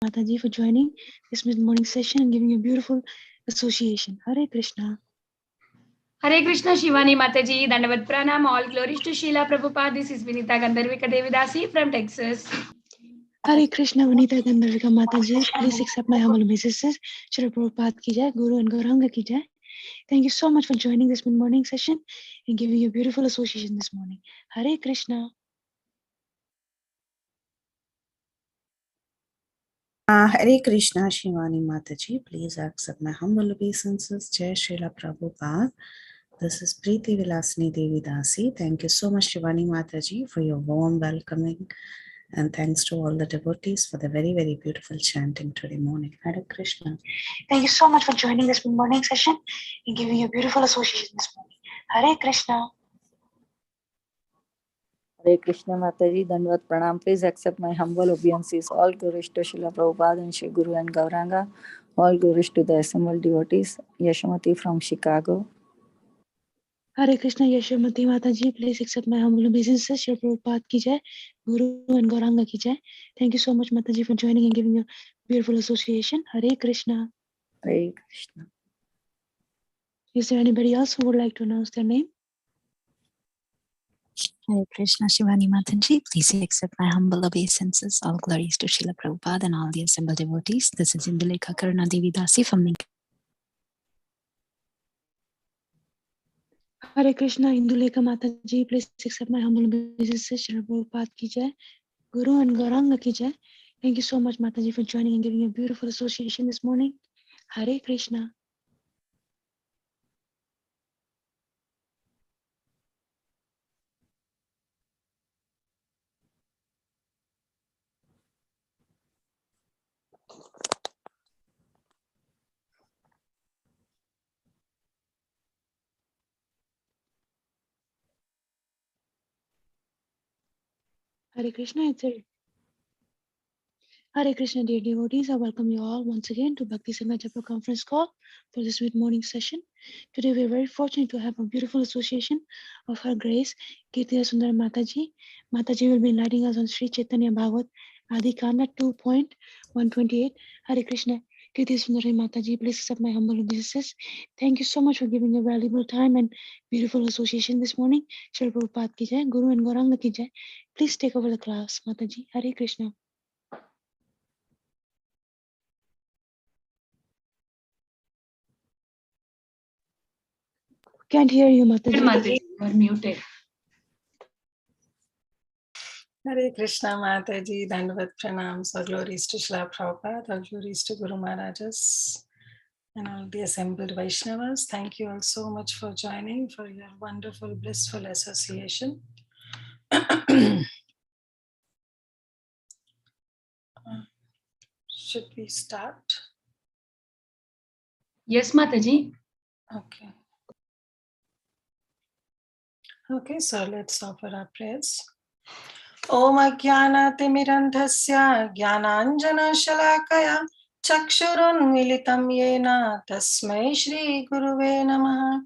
Mataji for joining this mid-morning session and giving you a beautiful association. Hare Krishna. Hare Krishna, Shivani Mataji, Dandavat Pranam, all glories to Srila Prabhupada. This is Vinita Gandharvika Devi Dasi from Texas. Hare Krishna, Vinita Gandharvika Mataji. Please accept my humble obeisances. Srila Prabhupada ki jai, Guru and Gauranga ki jai. Thank you so much for joining this mid-morning session and giving you a beautiful association this morning. Hare Krishna. Hare Krishna, Shivani Mataji. Please accept my humble obeisances. Jai Srila Prabhupada. This is Preeti Vilasini Devi Dasi. Thank you so much, Shivani Mataji, for your warm welcoming. And thanks to all the devotees for the very, very beautiful chanting today morning. Hare Krishna. Thank you so much for joining this morning session and giving you a beautiful association this morning. Hare Krishna. Hare Krishna Mataji, Dandavat Pranam. Please accept my humble obeisances. All glories to Srila Prabhupada and Shri Guru and Gauranga. All glories to the assembled devotees. Yashamati from Chicago. Hare Krishna, Yashamati Mataji. Please accept my humble obeisances. Shri Prabhupada ki jai, Guru and Gauranga ki jai. Thank you so much, Mataji, for joining and giving you a beautiful association. Hare Krishna. Hare Krishna. Is there anybody else who would like to announce their name? Hare Krishna, Shivani Mataji. Please accept my humble obeisances. All glories to Srila Prabhupada and all the assembled devotees. This is Indulekha Karuna Devi Dasi from the Hare Krishna, Indulekha Mataji. Please accept my humble obeisances. Shri Prabhupada ki jai, Guru and Gauranga ki jai. Thank you so much, Mataji, for joining and giving you a beautiful association this morning. Hare Krishna. Hare Krishna, Hare Krishna, dear devotees. I welcome you all once again to Bhakti Sangha Japa conference call for this mid-morning session. Today we are very fortunate to have a beautiful association of Her Grace Kirtida Sundari Mataji. Mataji will be enlightening us on Sri Chaitanya Bhagavat Adi Khanda 2.128. Hare Krishna, Kirtida Sundari Mataji. Please accept my humble obeisances. Thank you so much for giving your valuable time and beautiful association this morning. Shri Prabhupada ki jai, Guru and Gauranga ki jai. Please take over the class, Mataji. Hare Krishna. Can't hear you, Mataji. Mataji, you are muted. Hare Krishna Mataji, Dandavat Pranams, all glories to Srila Prabhupada, all glories to Guru Maharajas and all the assembled Vaishnavas. Thank you all so much for joining, for your wonderful, blissful association. Should we start? Yes, Mataji. Okay. Okay, so let's offer our prayers. Om Ajnanatimirandhasya Jnananjana Shalakaya Chakshurunmilitam Yena Tasmai Shri Guruve Namaha.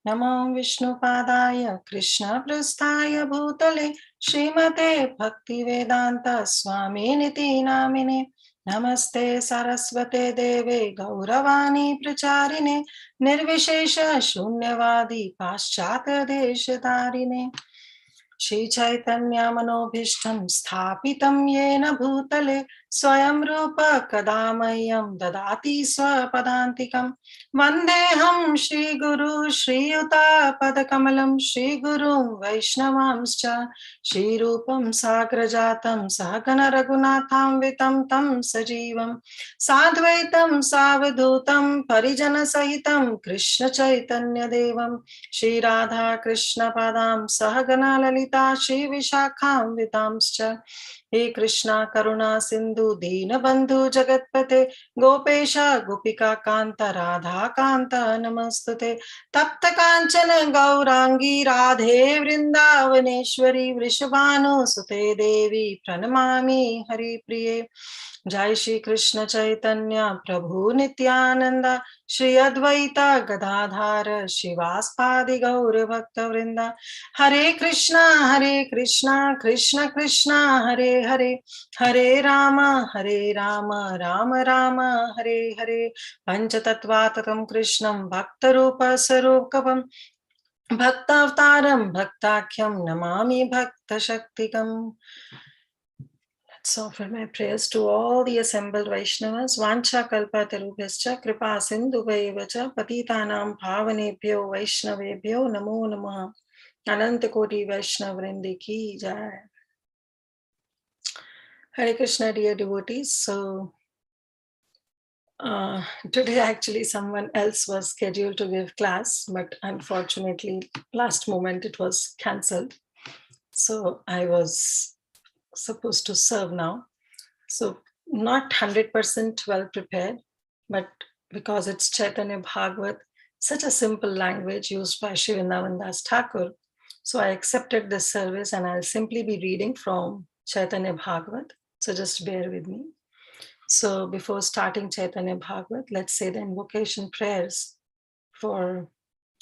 Namo Vishnu Padaya Krishna Prasthaya Bhutale Srimate Bhaktivedanta Swami Niti Namine. Namaste Saraswate Deve Gauravani Pracharine Nirvishesha Shunyavadi Paschata Deshadarine. Shri Chaitanya Manobhishtam Sthapitam Yena Bhutale Swayam Rupa Kadamayam Dadati Swapadantikam Vandeham Shri Guru Shri Yuta Padakamalam Shri Guru Vaishnavamscha Shri Rupam Sagrajatam Sahagana Raghunatham Vitam Tam Sajivam Sadvaitam Savadhutam Parijana Sahitam Krishna Chaitanya Devam Shri Radha Krishna Padam Sahagana Lalita Shri Vishakham Vitamscha. He Krishna Karuna Sindhu Dina Bandhu Jagatpate Gopesha Gopika Kanta Radha Kanta Namastute Tapta Kanchana Gaurangi Radhe Vrindavaneshwari Vrishabhanu Sute Devi Pranamami Hari Priye. Jai Shri Krishna Chaitanya Prabhu Nityananda Shri Advaita Gadadhara Shivaspadi Gaura Bhakta Vrinda. Hare Krishna Krishna Krishna Hare Hare Hare, Hare Rama, Rama Rama, Hare Hare, Panchatattvatakam Krishnam Bhaktarupa Sarupam Bhaktavtaram Bhaktakyam Namami Bhakta Shaktikam. Let's offer my prayers to all the assembled Vaishnavas. Vancha kalpatarubhyascha kripa sindhubhaivacha patitanam bhavanebhyo Vaishnavebhyo namo namaha. Anantakoti Vaishnavrindi ki jai. Hare Krishna, dear devotees. So today actually someone else was scheduled to give class, but unfortunately last moment it was cancelled. So I was supposed to serve now. So not 100% well prepared, but because it's Chaitanya Bhagavat, such a simple language used by Sri Vrindavan Das Thakur. So I accepted this service and I'll simply be reading from Chaitanya Bhagavat. So just bear with me. So before starting Chaitanya Bhagavat, let's say the invocation prayers for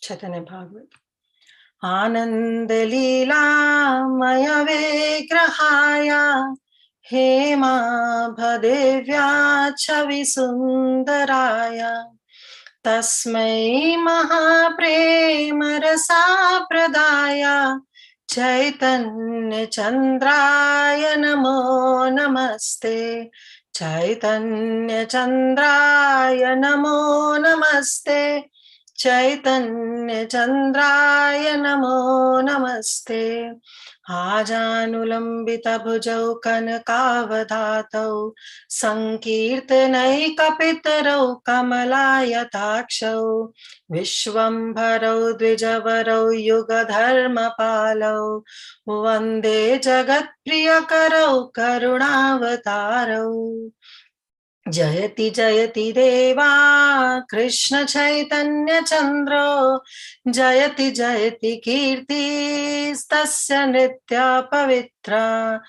Chaitanya Bhagavat. Ananda Leela Maya Vigrahaya Hema Bhadevya Chavi Sundaraya Tasmai Mahaprema Rasa Pradaya Chaitanya Chandraya Namo Namaste. Chaitanya Chandraya Namo Namaste. Chaitanya Chandraya Namo Namaste. Ajanulambita bhujau kanakavadhatau Sankirtanai kapitarau kamalayatakshau Vishwambharau dvijavarau yuga dharma palau Vande jagat priyakarau karunavatarau Jayati Jayati Deva Krishna Chaitanya Chandra Jayati Jayati Kirti Stasya Nitya Pavitra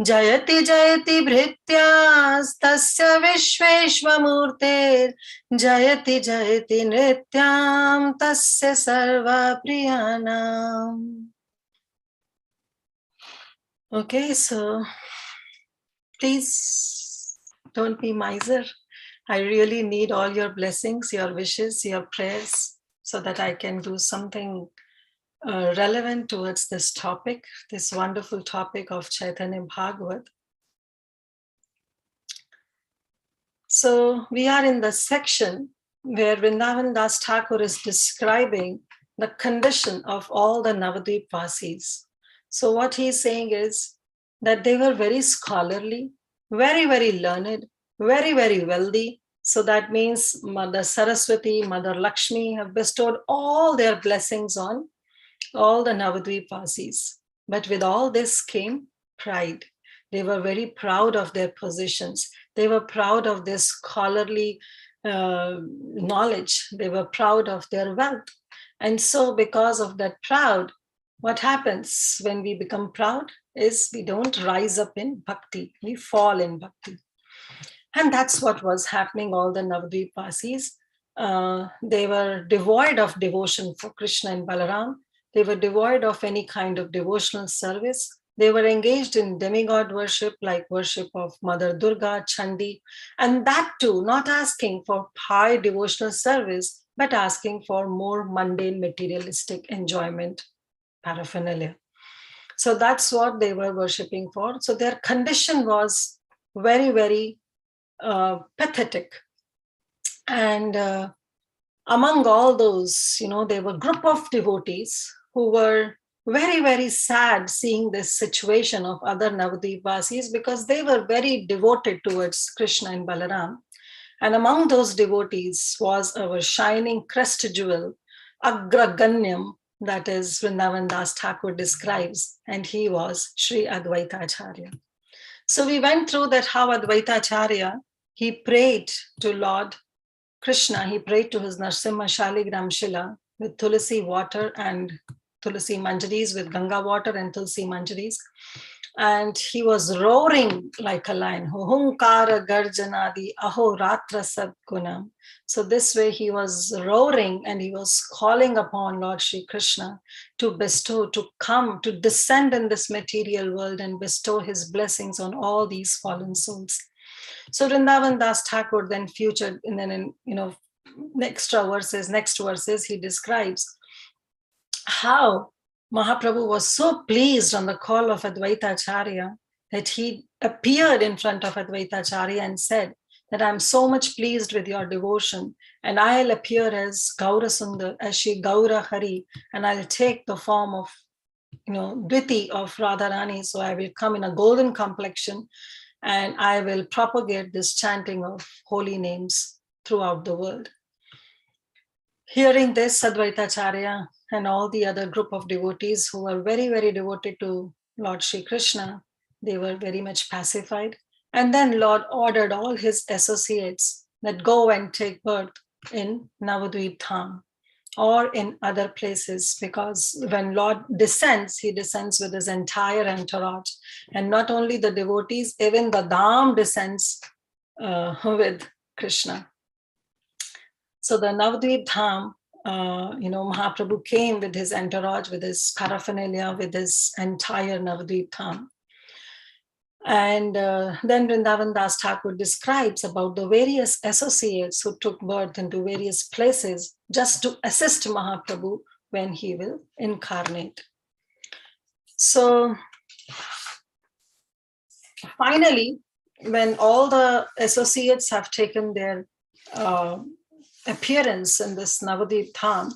Jayati Jayati Bhritya Stasya Vishveshvamurte Jayati Jayati Nityam Tasya Sarva Priyanam. Okay, so please don't be miser. I really need all your blessings, your wishes, your prayers, so that I can do something relevant towards this topic, this wonderful topic of Chaitanya Bhagavat. So we are in the section where Vrindavan Das Thakur is describing the condition of all the Navadi Vasis. So what he's saying is that they were very scholarly, very, very learned, very, very wealthy. So that means Mother Saraswati, Mother Lakshmi have bestowed all their blessings on all the Navadvip Vasis. But with all this came pride. They were very proud of their positions. They were proud of their scholarly knowledge. They were proud of their wealth. And so because of that pride, what happens when we become proud is we don't rise up in bhakti, we fall in bhakti. And that's what was happening, all the Navadvip Vasis. They were devoid of devotion for Krishna and Balaram. They were devoid of any kind of devotional service. They were engaged in demigod worship, like worship of Mother Durga, Chandi, and that too, not asking for high devotional service, but asking for more mundane materialistic enjoyment, paraphernalia. So that's what they were worshipping for. So their condition was very, very pathetic. And among all those, there were a group of devotees who were very, very sad seeing this situation of other Navadvip Vasis, because they were very devoted towards Krishna and Balaram. And among those devotees was our shining crest jewel, Agraganyam, that is Vrindavan Das Thakur describes, and he was Sri Advaita Acharya. So we went through that how Advaita Acharya, he prayed to Lord Krishna, he prayed to his Narsimha Shaligram Shila with Tulasi water and Tulasi Manjaris, with Ganga water and Tulsi Manjaris. and he was roaring like a lion. Hunkara garjanadi aho ratra sadgunam. So this way he was roaring and he was calling upon Lord Shri Krishna to bestow, to come, to descend in this material world and bestow his blessings on all these fallen souls. So Vrindavan Das Thakur then future, and then in next verses, he describes how Mahaprabhu was so pleased on the call of Advaita Acharya that he appeared in front of Advaita Acharya and said that I'm so much pleased with your devotion, and I'll appear as Gaura Sundar, as Shri Gaura Hari, and I'll take the form of Dviti of Radharani. So I will come in a golden complexion and I will propagate this chanting of holy names throughout the world. Hearing this, Advaita Acharya and all the other group of devotees who were very, very devoted to Lord Shri Krishna, they were very much pacified. And then Lord ordered all his associates that go and take birth in Navadvip Dham or in other places, because when Lord descends, he descends with his entire entourage. And not only the devotees, even the Dham descends with Krishna. So the Navadvip Dham, Mahaprabhu came with his entourage, with his paraphernalia, with his entire Navadvip Dham. And then Vrindavan Das Thakur describes about the various associates who took birth into various places just to assist Mahaprabhu when he will incarnate. So finally, when all the associates have taken their appearance in this Navadvip Dham,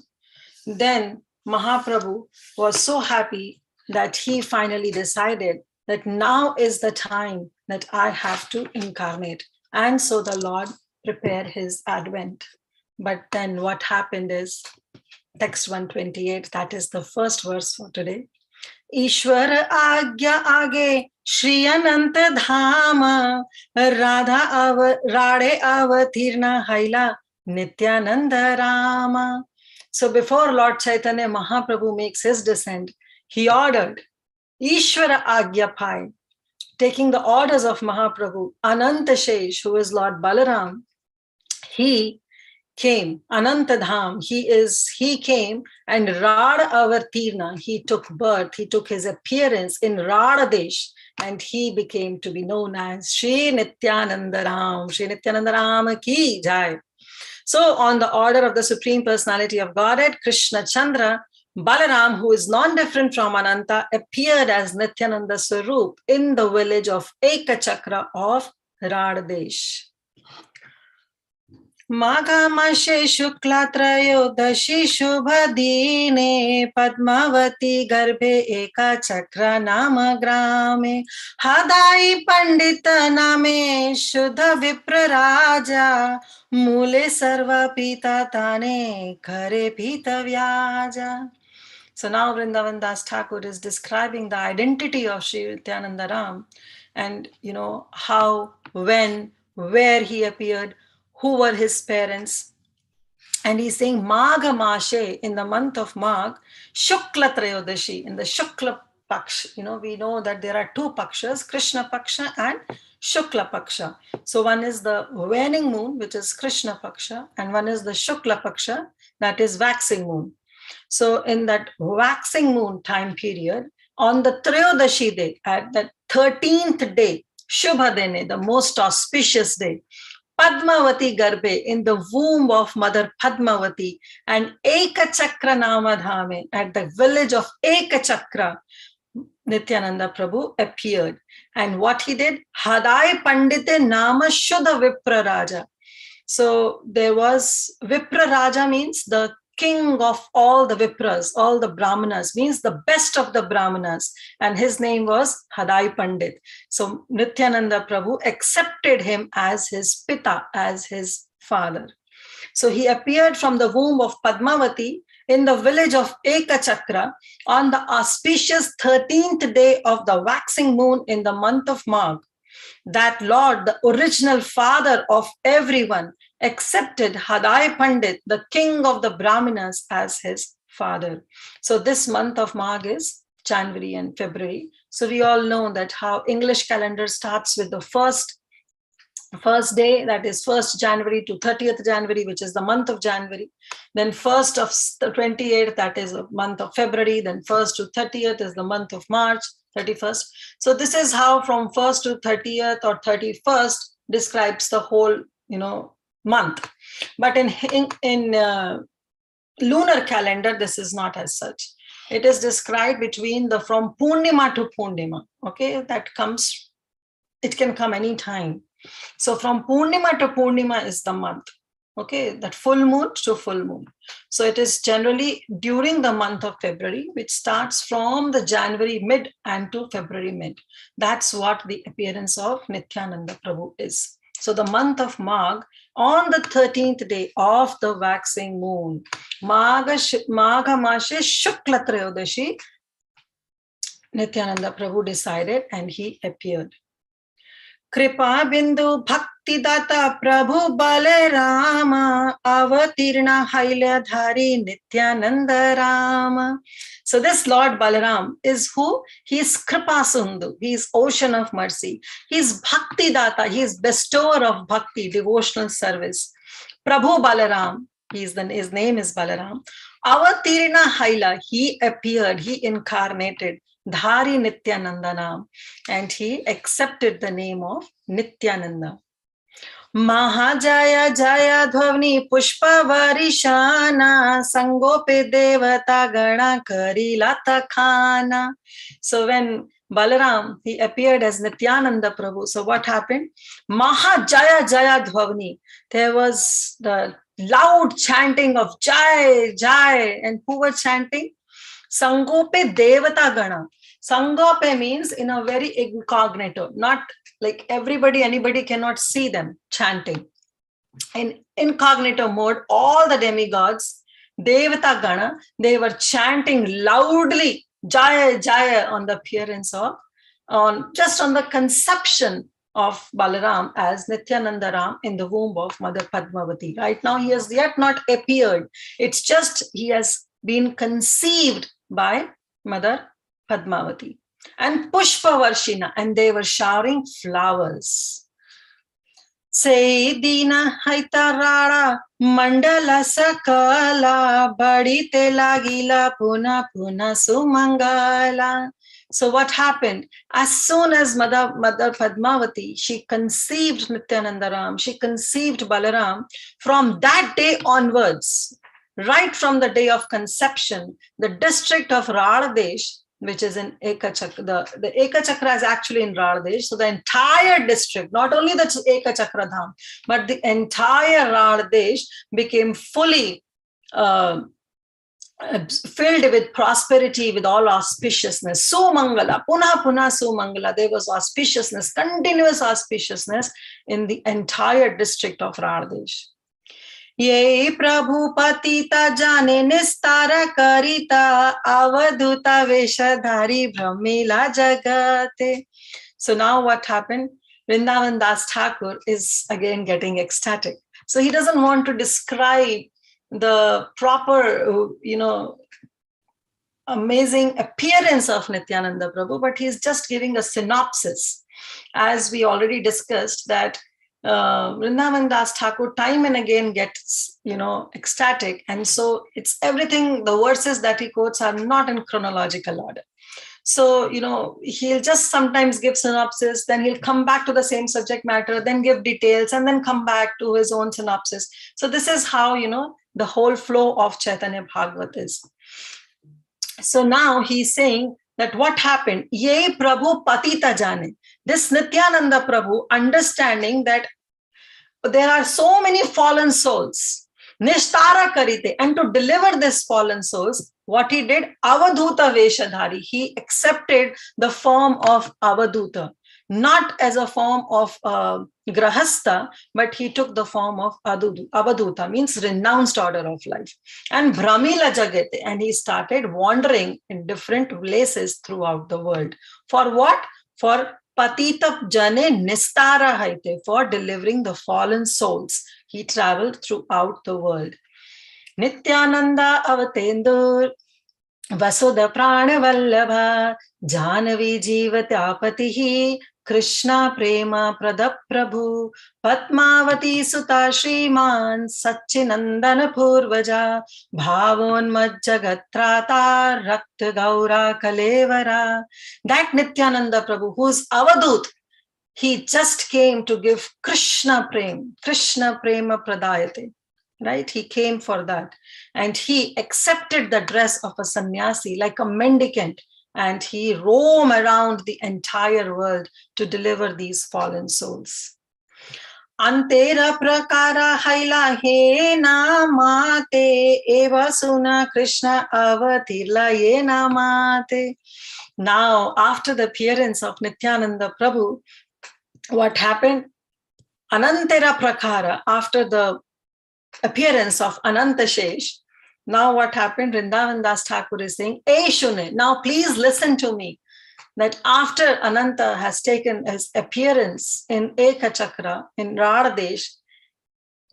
then Mahaprabhu was so happy that he finally decided that now is the time that I have to incarnate. And so the Lord prepared his advent. But then what happened is, text 128, that is the first verse for today. Ishwar agya age Shri Ananta Dhama Radhe avatirna haila Nityananda Rama. So before Lord Chaitanya Mahaprabhu makes his descent, he ordered Ishwara Agya Pai, taking the orders of Mahaprabhu, Ananta Shesh, who is Lord Balaram, he came, Ananta Dham, he came, and Rada Avatirna, he took birth, he took his appearance in Rada Desh, and he became to be known as Shri Nityananda Ram, Shri Nityananda Ram ki jai. So on the order of the Supreme Personality of Godhead, Krishna Chandra, Balaram, who is non-different from Ananta, appeared as Nityananda Swarup in the village of Ekachakra of Radadesh. Maghamashe Shukla Trayodashi Shubhadine Padmavati Garbhe Ekachakra Nama Grame Hadai Pandita Name Shuddha Vipraraja Mule Sarva Pita Tane Kare Pita Vyaja. So now Vrindavan Das Thakur is describing the identity of Sri Nityananda Ram, and how, when, where he appeared, who were his parents. And he's saying Magha Mashe, in the month of Magh, Shukla Trayodashi, in the Shukla Paksha. We know that there are two Pakshas, Krishna Paksha and Shukla Paksha. So one is the waning moon, which is Krishna Paksha, and one is the Shukla Paksha, that is waxing moon. So in that waxing moon time period, on the Trayodashi day, at the 13th day, Shubhadene, the most auspicious day, Padmavati Garbhe, in the womb of Mother Padmavati, and Ekachakra Namadhame, at the village of Ekachakra, Nityananda Prabhu appeared. And what he did? Hadai Pandite Nama Shuddha Vipraraja. So there was, Vipraraja means the king of all the Vipras, all the Brahmanas, means the best of the Brahmanas. And his name was Hadai Pandit. So Nityananda Prabhu accepted him as his Pita, as his father. So he appeared from the womb of Padmavati in the village of Ekachakra on the auspicious 13th day of the waxing moon in the month of Magh. That Lord, the original father of everyone, accepted Hadai Pandit, the king of the Brahmanas, as his father. So this month of Magh is January and February, So we all know that how English calendar starts with the first day, that is 1st January to 30th January, which is the month of January. Then 1st of the 28th, that is the month of February. Then 1st to 30th is the month of March, 31st. So this is how from 1st to 30th or 31st describes the whole, month. But in lunar calendar, this is not as such. It is described from Purnima to Purnima. Okay, it can come anytime. So from Purnima to Purnima is the month. Okay, that full moon to full moon. So it is generally during the month of February, which starts from the January mid and to February mid. That's what the appearance of Nityananda Prabhu is. So the month of Magh, on the 13th day of the waxing moon, Magha Mashe Shukla Trayodashi, Nityananda Prabhu decided and he appeared. Kripa Bindu Bhakti Data Prabhu Balarama Avatirna Hailya Dhari Nityananda Rama. So this Lord Balaram is who? He is Kripa Sundhu. He is ocean of mercy. He is Bhakti Data. He is bestower of bhakti, devotional service. Prabhu Balaram, his name is Balaram. Avatirna Haila, he appeared, he incarnated. Dhari Nityananda, and he accepted the name of Nityananda. Mahajaya Jaya Dhvani Pushpa Varishana Sangope Devata Gana Karilata Khana. So when Balaram, he appeared as Nityananda Prabhu. So what happened? Mahajaya Jaya Dhvani. There was the loud chanting of Jai, Jai. And who were chanting? Sangope Devata Gana. Sangope means in a very incognito, not like anybody cannot see them chanting. In incognito mode, all the demigods, Devata Gana, they were chanting loudly, Jaya, Jaya, on the appearance of, on the conception of Balaram as Nityananda Ram in the womb of Mother Padmavati. Right now, he has yet not appeared. It's just he has been conceived by Mother Padmavati. And Pushpa Varshina, and they were showering flowers. Say Dina Haitarara Mandala Sakala Badi Te Lagila Puna Puna Sumangala. So what happened? As soon as Mother Padmavati, she conceived Nityananda Ram, she conceived Balaram, from that day onwards, right from the day of conception, the district of Radhadesh, which is in Ekachakra, the Ekachakra is actually in Radhadesh. So the entire district, not only the Ekachakra Dham, but the entire Radhadesh became fully filled with prosperity, with all auspiciousness. Sumangala, Puna Puna Sumangala. There was auspiciousness, continuous auspiciousness in the entire district of Radhadesh. Ye Prabhu Patita Jane Nistara Karita Avaduta Veshadhari Brahmila Jagate. So now what happened? Vrindavan Das Thakur is again getting ecstatic. So he doesn't want to describe the proper, amazing appearance of Nityananda Prabhu, but he's just giving a synopsis. As we already discussed that Vrindavan Das Thakur time and again gets, ecstatic. And so it's everything, the verses that he quotes are not in chronological order. So, he'll just sometimes give synopsis, then he'll come back to the same subject matter, then give details, and then come back to his own synopsis. So this is how, the whole flow of Chaitanya Bhagavata is. So now he's saying that what happened? Ye Prabhu Patita Jane. This Nityananda Prabhu, understanding that there are so many fallen souls, Nishtara Karite, and to deliver these fallen souls, what he did, Avadhuta Veshadhari, he accepted the form of Avadhuta, not as a form of Grahastha, but he took the form of Avadhuta, means renounced order of life. And Brahmila Jagate, and he started wandering in different places throughout the world. For what? For Patita Jane Nistara Haite, for delivering the fallen souls. He traveled throughout the world. Nityananda Avatendur. Vasuda Prana Vallabha Janavi Jivatapatihi Krishna Prema Pradap Prabhu Padmavati Suta Shriman Satchinandana Purvaja Bhavon Majjagatrata Rakta Gaura Kalevara. That Nityananda Prabhu, who's Avadut, he just came to give Krishna Prema Pradayate. Right? He came for that. And he accepted the dress of a sannyasi like a mendicant. And he roamed around the entire world to deliver these fallen souls. Antera prakara haila he namate eva suna Krishna avatirla ye namate. Now, after the appearance of Nityananda Prabhu, what happened? Anantera prakara, after the appearance of Anantashesh, now what happened? Vrindavan Das Thakur is saying, Shune, now please listen to me. That after Ananta has taken his appearance in Eka Chakra, in Radhadesh,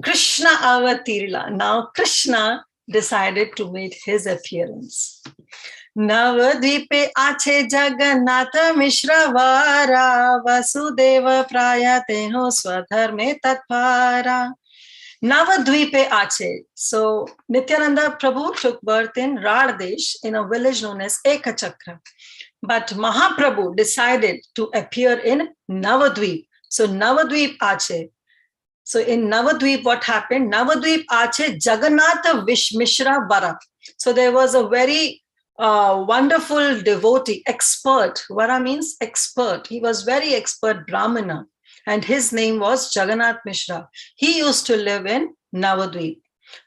Krishna avatirila. Now Krishna decided to make his appearance. Navadi ache Jagannath Mishra vara Vasudeva prayateho swadharme tatpara. Navadvipe Ache. So Nityananda Prabhu took birth in Radhadesh in a village known as Ekachakra. But Mahaprabhu decided to appear in Navadvip. So Navadvip Ache. So in Navadvip, what happened? Navadvip Ache Jagannath Mishra Vara. So there was a very wonderful devotee, expert. Vara means expert. He was very expert Brahmana. And his name was Jagannath Mishra. He used to live in Navadvip.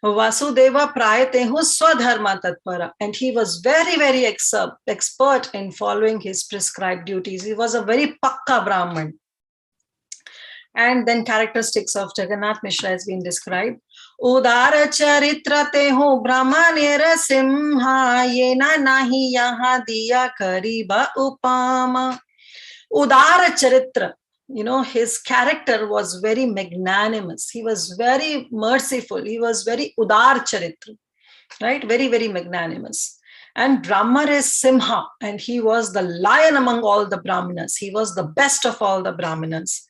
Vasudeva prayatehu swadharma tatpara. And he was very, very expert in following his prescribed duties. He was a very pakka Brahman. And then characteristics of Jagannath Mishra has been described. Udara charitra tehu brahmanera simha yena nahi yaha diya kariba upama. Udara charitra. You know, his character was very magnanimous. He was very merciful. He was very udar charitra, right? Very, very magnanimous. And Brahma is Simha, and he was the lion among all the Brahmanas. He was the best of all the Brahmanas.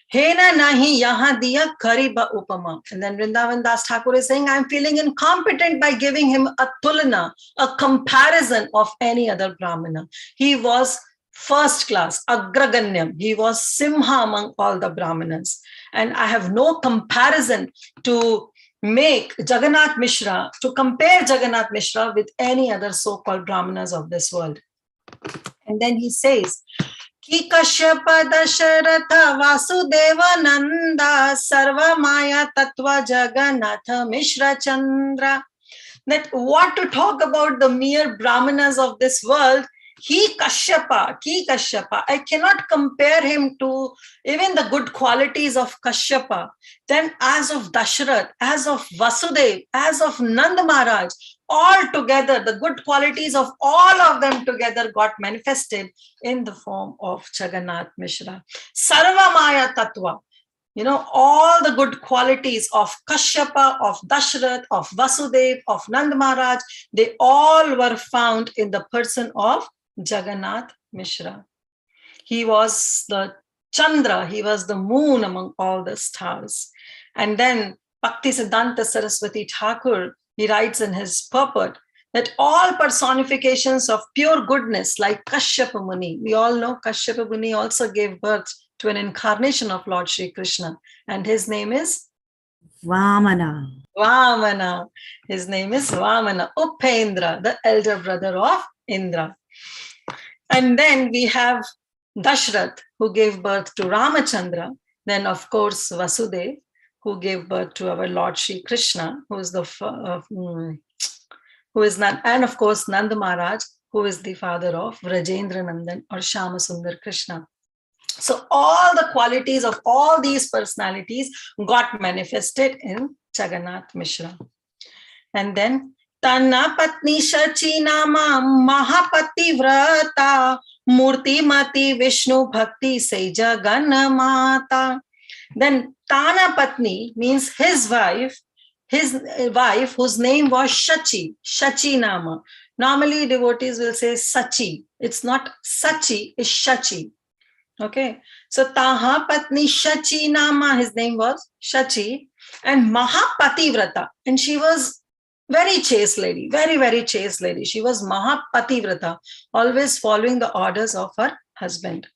Hena nahi yaha diya kariba upama. And then Vrindavan Das Thakur is saying, I'm feeling incompetent by giving him a tulana, a comparison of any other Brahmana. He was first class, agraganyam. He was Simha among all the Brahmanas. And I have no comparison to make Jagannath Mishra, to compare Jagannath Mishra with any other so-called Brahmanas of this world. And then he says, Ki Kashyapa Dasharatha Vasudeva Nanda Sarva Maya Tattva Jagannatha Mishra Chandra. That what to talk about the mere Brahmanas of this world, Ki Kashyapa. I cannot compare him to even the good qualities of Kashyapa. Then as of Dasharath, as of Vasudev, as of Nanda Maharaj, all together, the good qualities of all of them together got manifested in the form of Jagannath Mishra. Sarva Maya Tattva. You know, all the good qualities of Kashyapa, of Dasharath, of Vasudev, of Nanda Maharaj, they all were found in the person of Jagannath Mishra. He was the Chandra, he was the moon among all the stars. And then Bhakti Siddhanta Saraswati Thakur, he writes in his purport that all personifications of pure goodness like Kashyapa Muni, we all know Kashyapa Muni also gave birth to an incarnation of Lord Shri Krishna, and his name is Vamana. Vamana. His name is Vamana, Upendra, the elder brother of Indra. And then we have Dashrath, who gave birth to Ramachandra. Then, of course, Vasudev, who gave birth to our Lord Shri Krishna, who is and of course Nanda Maharaj, who is the father of Rajendra Nandan or Shama Sundar Krishna. So all the qualities of all these personalities got manifested in Jagannath Mishra. And then Tanna Patni Shachi Nama Mahapati Vrata Murti Mati Vishnu Bhakti Say Jagannamata. Then Tana Patni means his wife whose name was Shachi, Shachi Nama. Normally devotees will say Sachi. It's not Sachi, it's Shachi. Okay, so Taha Patni Shachi Nama, his name was Shachi, and Mahapativrata, and she was very chaste lady, very, very chaste lady. She was Mahapativrata, always following the orders of her husband.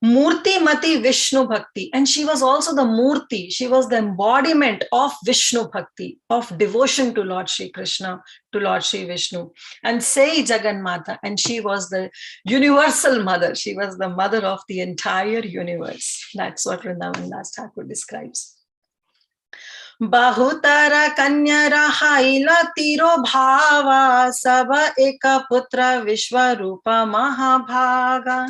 Murti Mati Vishnu Bhakti, and she was also the Murti, she was the embodiment of Vishnu Bhakti, of devotion to Lord Shri Krishna, to Lord Shri Vishnu, and Sei Jagannatha, and she was the universal mother, she was the mother of the entire universe. That's what Vrindavan Das Thakur describes. Bahutara Kanyara Haila Tiro Bhava Saba Eka Putra Vishwarupa Mahabhaga.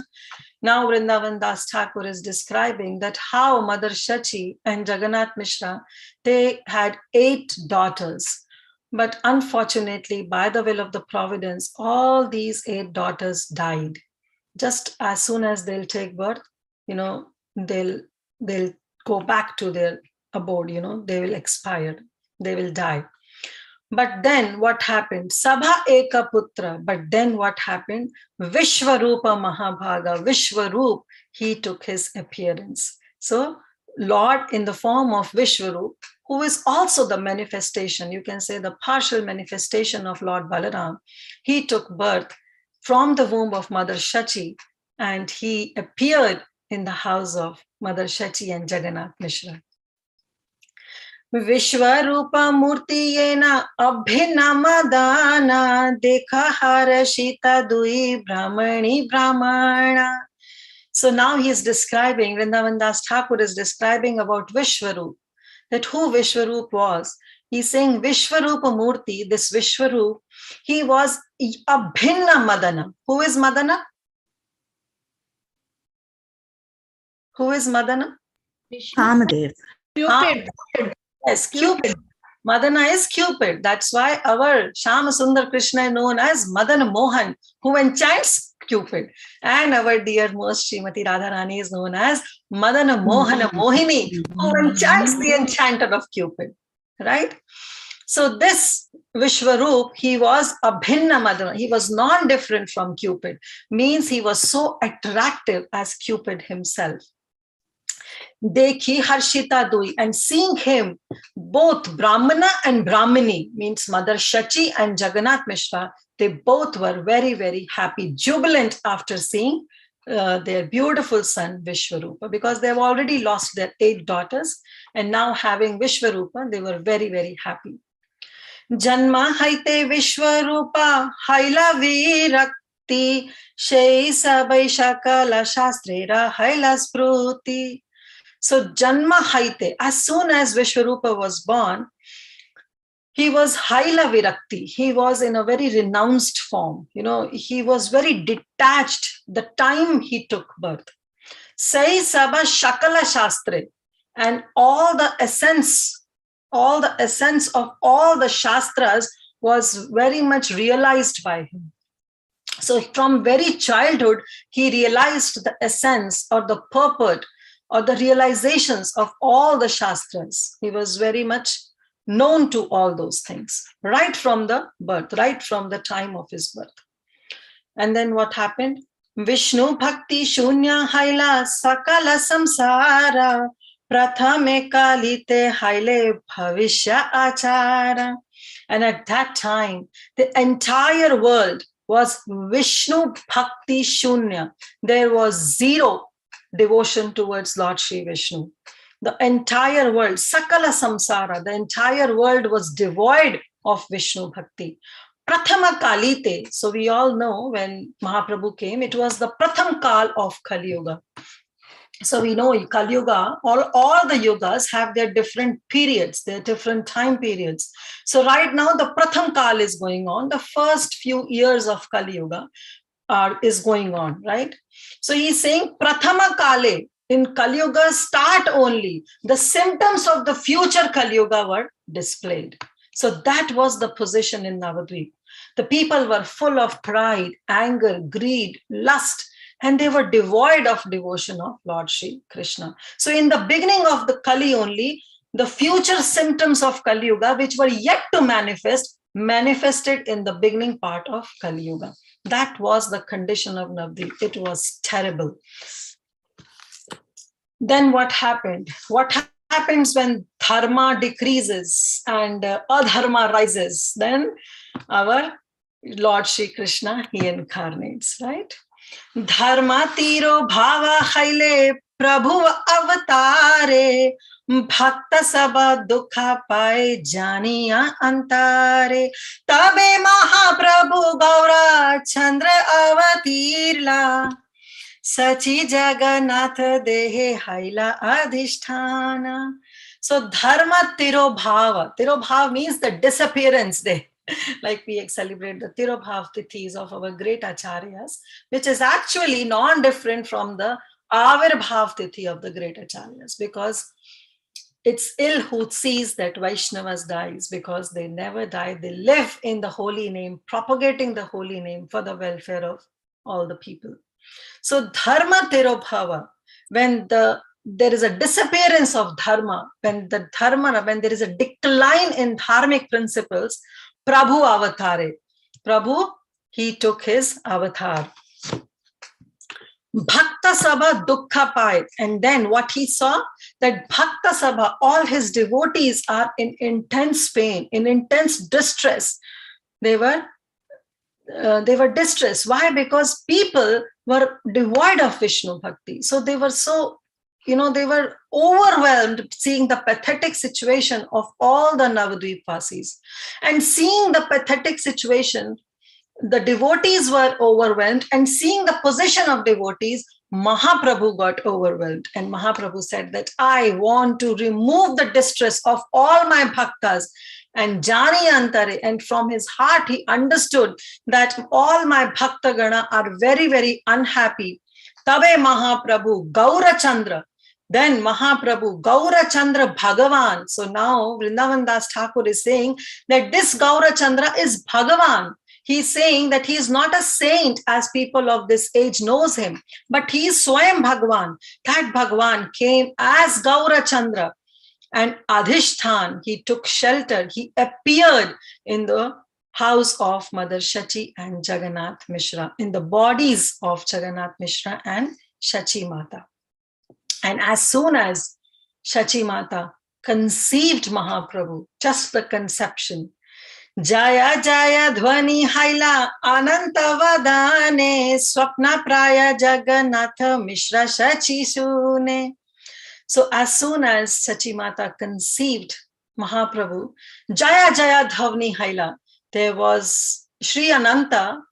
Now Vrindavan Das Thakur is describing that how Mother Shachi and Jagannath Mishra, they had 8 daughters. But unfortunately, by the will of the providence, all these 8 daughters died. Just as soon as they'll take birth, they'll go back to their abode, they will expire, they will die. But then what happened? Sabha Eka Putra. But then what happened? Vishwarupa Mahabhaga. Vishwarup, he took his appearance. So Lord in the form of Vishwarup, who is also the manifestation, you can say the partial manifestation of Lord Balaram, he took birth from the womb of Mother Shachi, and he appeared in the house of Mother Shachi and Jagannath Mishra. Vishwarupa Murti Yena Abhinamadana Dekha Harashita Dui Brahmani Brahmana. So now he is describing, Vrindavan Das Thakur is describing about Vishwarup, that who Vishwarup was. He's saying Vishwarupa Murti, this Vishwarup, he was Abhinna Madana. Who is Madana? Who is Madana? Kamadev. Cupid. Yes, Cupid. Madana is Cupid. That's why our Shama Sundar Krishna is known as Madan Mohan, who enchants Cupid. And our dear most Srimati Radharani is known as Madana Mohana Mohini, who enchants the enchanter of Cupid. Right? So this Vishwarup, he was Abhinna Madana. He was non-different from Cupid. Means he was so attractive as Cupid himself. Dekhi Harshita Dui, and seeing him, both Brahmana and Brahmini, means Mother Shachi and Jagannath Mishra, they both were very, very happy, jubilant after seeing their beautiful son Vishwarupa, because they have already lost their 8 daughters, and now having Vishwarupa, they were very, very happy. Janma haite Vishwarupa haila virakti sheisa vaishakala shastrera haila spruti. So Janma Haite, as soon as Vishwarupa was born, he was Haila Virakti. He was in a very renounced form. He was very detached the time he took birth. Sai Saba Shakala Shastre, and all the essence of all the Shastras was very much realized by him. So from very childhood, he realized the essence or the purport or the realizations of all the Shastras. He was very much known to all those things, right from the birth, right from the time of his birth. And then what happened? Vishnu Bhakti Shunya Haila Sakala Samsara Prathame Kalite Haile Bhavishya Achara. And at that time, the entire world was Vishnu Bhakti Shunya. There was zero devotion towards Lord Shri Vishnu. The entire world, Sakala Samsara, the entire world was devoid of Vishnu Bhakti. Prathama Kalite, so we all know when Mahaprabhu came, it was the Pratham Kal of Kali Yuga. So we know Kali Yuga, all the yugas have their different periods, their different time periods. So right now the Pratham Kal is going on, the first few years of Kali Yuga is going on, right? So he's saying Prathama Kale, in Kali Yuga start only, the symptoms of the future Kali Yuga were displayed. So that was the position in Navadvip. The people were full of pride, anger, greed, lust, and they were devoid of devotion of Lord Shri Krishna. So in the beginning of the Kali only, the future symptoms of Kali Yuga, which were yet to manifest, manifested in the beginning part of Kali Yuga. That was the condition of Navadvip. It was terrible. Then what happened? What happens when dharma decreases and adharma rises? Then our Lord Shri Krishna, he incarnates, right? Dharma tiro bhava khaile prabhu avatare bhakta sabha dukha paye janiya antare tabe mahaprabhu gaura chandra avatirla sachi Jagannath dehe haila adhisthana. So dharma tiro bhava means the disappearance day. Like we celebrate the Tirobhav Tithis of our great acharyas, which is actually non-different from the Avirbhav Tithi of the great acharyas, because it's ill who sees that Vaishnavas dies, because they never die. They live in the holy name, propagating the holy name for the welfare of all the people. So Dharma Tirobhava, when there is a disappearance of Dharma, when there is a decline in dharmic principles, Prabhu avatare. Prabhu, he took his avatar. Bhakta Sabha Dukkha Pai. And then what he saw, that Bhakta Sabha, all his devotees are in intense pain, in intense distress. They were distressed. Why? Because people were devoid of Vishnu Bhakti. So they were they were overwhelmed seeing the pathetic situation of all the Navadvipasis. And seeing the pathetic situation, the devotees were overwhelmed, and seeing the position of devotees, Mahaprabhu got overwhelmed. And Mahaprabhu said that I want to remove the distress of all my bhaktas. And Jani Antare, and from his heart he understood that all my bhakta gana are very, very unhappy. Tabe Mahaprabhu Gaurachandra. Then Mahaprabhu, Gaurachandra Bhagavan. So now Vrindavan Das Thakur is saying that this Gaurachandra is Bhagavan. He's saying that he is not a saint as people of this age knows him, but he is Swayam Bhagavan. That Bhagavan came as Gaurachandra. And Adhishthan, he took shelter. He appeared in the house of Mother Shachi and Jagannath Mishra, in the bodies of Jagannath Mishra and Shachi Mata. And as soon as Shachi Mata conceived Mahaprabhu, just the conception, Jaya Jaya Dhvani Haila Ananta Vadane Swapna Praya Jagannath Mishra Shachi Sune. So as soon as Shachi Mata conceived Mahaprabhu, Jaya Jaya Dhvani Haila, there was Sri Anantadev,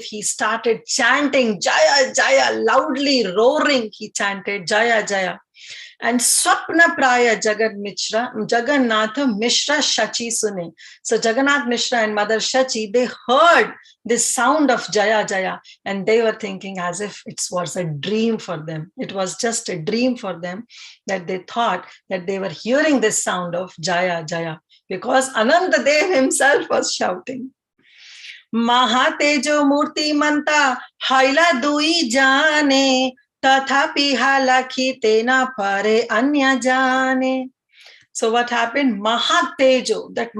he started chanting Jaya Jaya, loudly roaring, he chanted Jaya Jaya. And Swapna Praya Jagannath Mishra Shachi Sune. So Jagannath Mishra and Mother Shachi, they heard this sound of Jaya Jaya, and they were thinking as if it was a dream for them. It was just a dream for them, that they thought that they were hearing this sound of Jaya Jaya, because Anantadev himself was shouting. Mahatejo Murti Manta Haila Dui Jane Tathapi Halakhi Tena Pare Anya Jane. So what happened? Mahatejo, that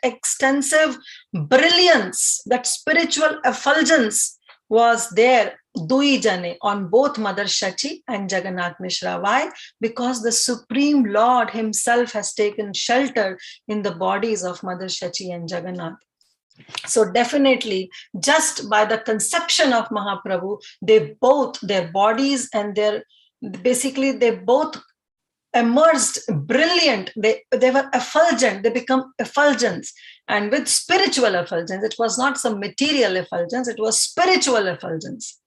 extensive brilliance, that spiritual effulgence was there, Dui Jane, on both Mother Shachi and Jagannath Mishra. Why? Because the Supreme Lord himself has taken shelter in the bodies of Mother Shachi and Jagannath. So definitely, just by the conception of Mahaprabhu, their bodies and they both emerged brilliant. They were effulgent. They become effulgence. And with spiritual effulgence, it was not some material effulgence, it was spiritual effulgence,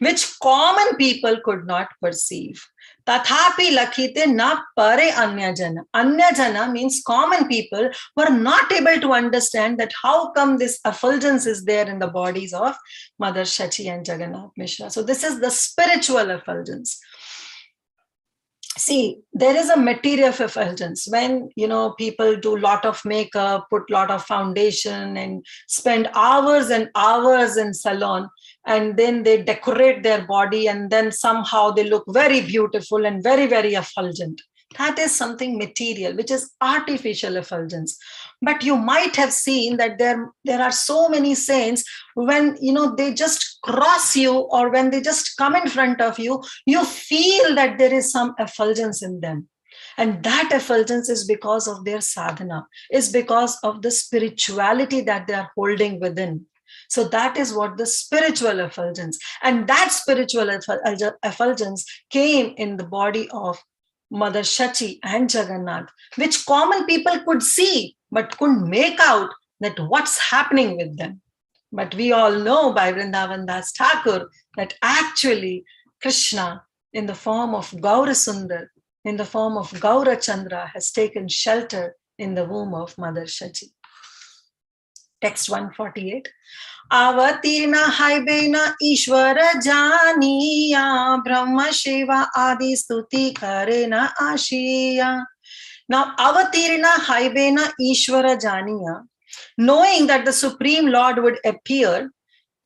which common people could not perceive. Tathapi lakhite na pare anyajana. Anyajana means common people were not able to understand that how come this effulgence is there in the bodies of Mother Shachi and Jagannath Mishra. So this is the spiritual effulgence. See, there is a material effulgence when, people do a lot of makeup, put a lot of foundation and spend hours and hours in salon, and then they decorate their body and then somehow they look very beautiful and very, very effulgent. That is something material, which is artificial effulgence. But you might have seen that there are so many saints, when they just cross you, or when they just come in front of you, you feel that there is some effulgence in them. And that effulgence is because of their sadhana, is because of the spirituality that they are holding within. So that is what the spiritual effulgence. And that spiritual effulgence came in the body of Mother Shachi and Jagannath, which common people could see, but couldn't make out that what's happening with them. But we all know by Vrindavan Das Thakur that actually Krishna, in the form of Gaura Sundar, in the form of Gaura Chandra, has taken shelter in the womb of Mother Shachi. Text 148. Avatirna haibena Ishvara janiya Brahma Shiva Adi Stuti Karena Ashiya. Now, Avatirna haibena Ishvara janiya, knowing that the Supreme Lord would appear,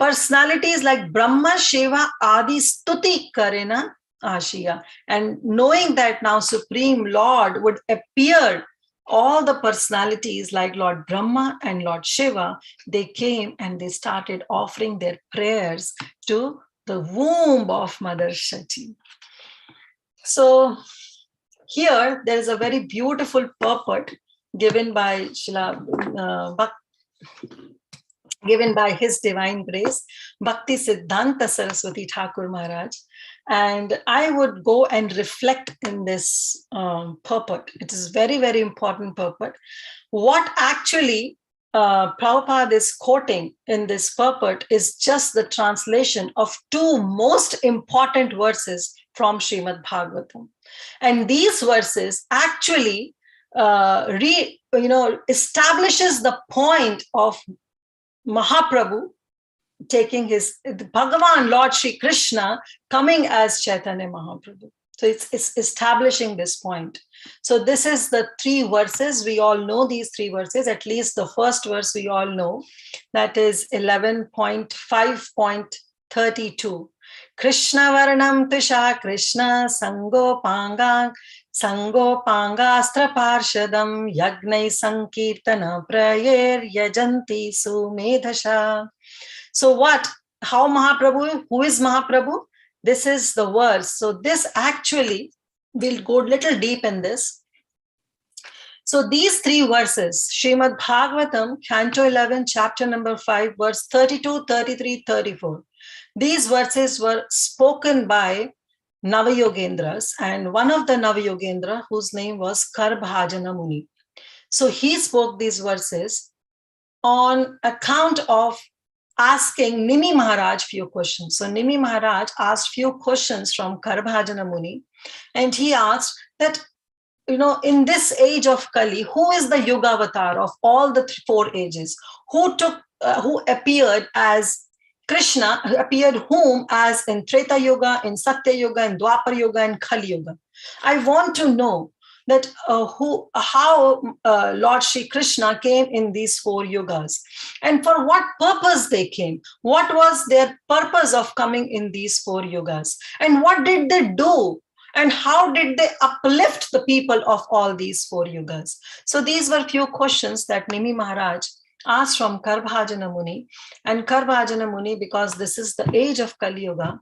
personalities like Brahma, Shiva, Adi Stuti Karena Ashiya. And knowing that now Supreme Lord would appear, all the personalities like Lord Brahma and Lord Shiva, they came and they started offering their prayers to the womb of Mother Shachi. So here there is a very beautiful purport given by given by His Divine Grace, Bhakti Siddhanta Saraswati Thakur Maharaj. And I would go and reflect in this purport. It is very, very important purport. What actually Prabhupada is quoting in this purport is just the translation of two most important verses from Srimad-Bhagavatam. And these verses actually establishes the point of Mahaprabhu taking his Bhagavan Lord Shri Krishna coming as Chaitanya Mahaprabhu. So it's establishing this point. So this is the three verses. We all know these three verses. At least the first verse we all know. That is 11.5.32. Krishna Varnam Tusha Krishna Sango Pangastra Parshadam Yagnai Sankirtana Prayer Yajanti Sumedhasha. So how Mahaprabhu, who is Mahaprabhu? This is the verse. So this actually, we'll go a little deep in this. So these three verses, Srimad-Bhagavatam, Canto 11, chapter number 5, verse 32, 33, 34. These verses were spoken by Navayogendras, and one of the Navayogendra, whose name was Karbhajana Muni. So he spoke these verses on account of asking Nimi Maharaj few questions. So Nimi Maharaj asked few questions from Karbhajana Muni, and he asked that, in this age of Kali, who is the Yuga avatar of all the four ages? Who appeared as Krishna, appeared whom as in Treta Yuga, in Satya Yuga, in Dwapar Yuga, and Kali Yuga? I want to know that how Lord Shri Krishna came in these four yugas, and for what purpose they came. What was their purpose of coming in these four yugas, and what did they do, and how did they uplift the people of all these four yugas? So these were few questions that Nimi Maharaj asked from Karbhajana Muni. And Karbhajana Muni, because this is the age of Kali Yuga,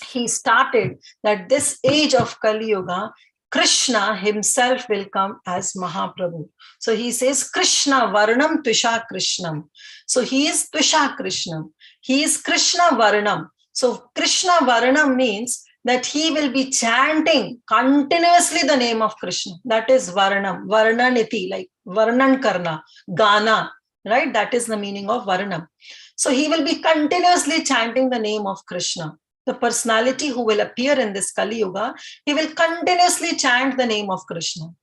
he started that this age of Kali Yuga, Krishna himself will come as Mahaprabhu. So he says, Krishna Varnam Tvisha Krishnam. So he is Tvisha Krishnam. He is Krishna Varnam. So Krishna Varnam means that he will be chanting continuously the name of Krishna. That is Varnam. Varnaniti, like Varnan Karna, Gana, right? That is the meaning of Varnam. So he will be continuously chanting the name of Krishna. The personality who will appear in this Kali Yuga, he will continuously chant the name of Krishna.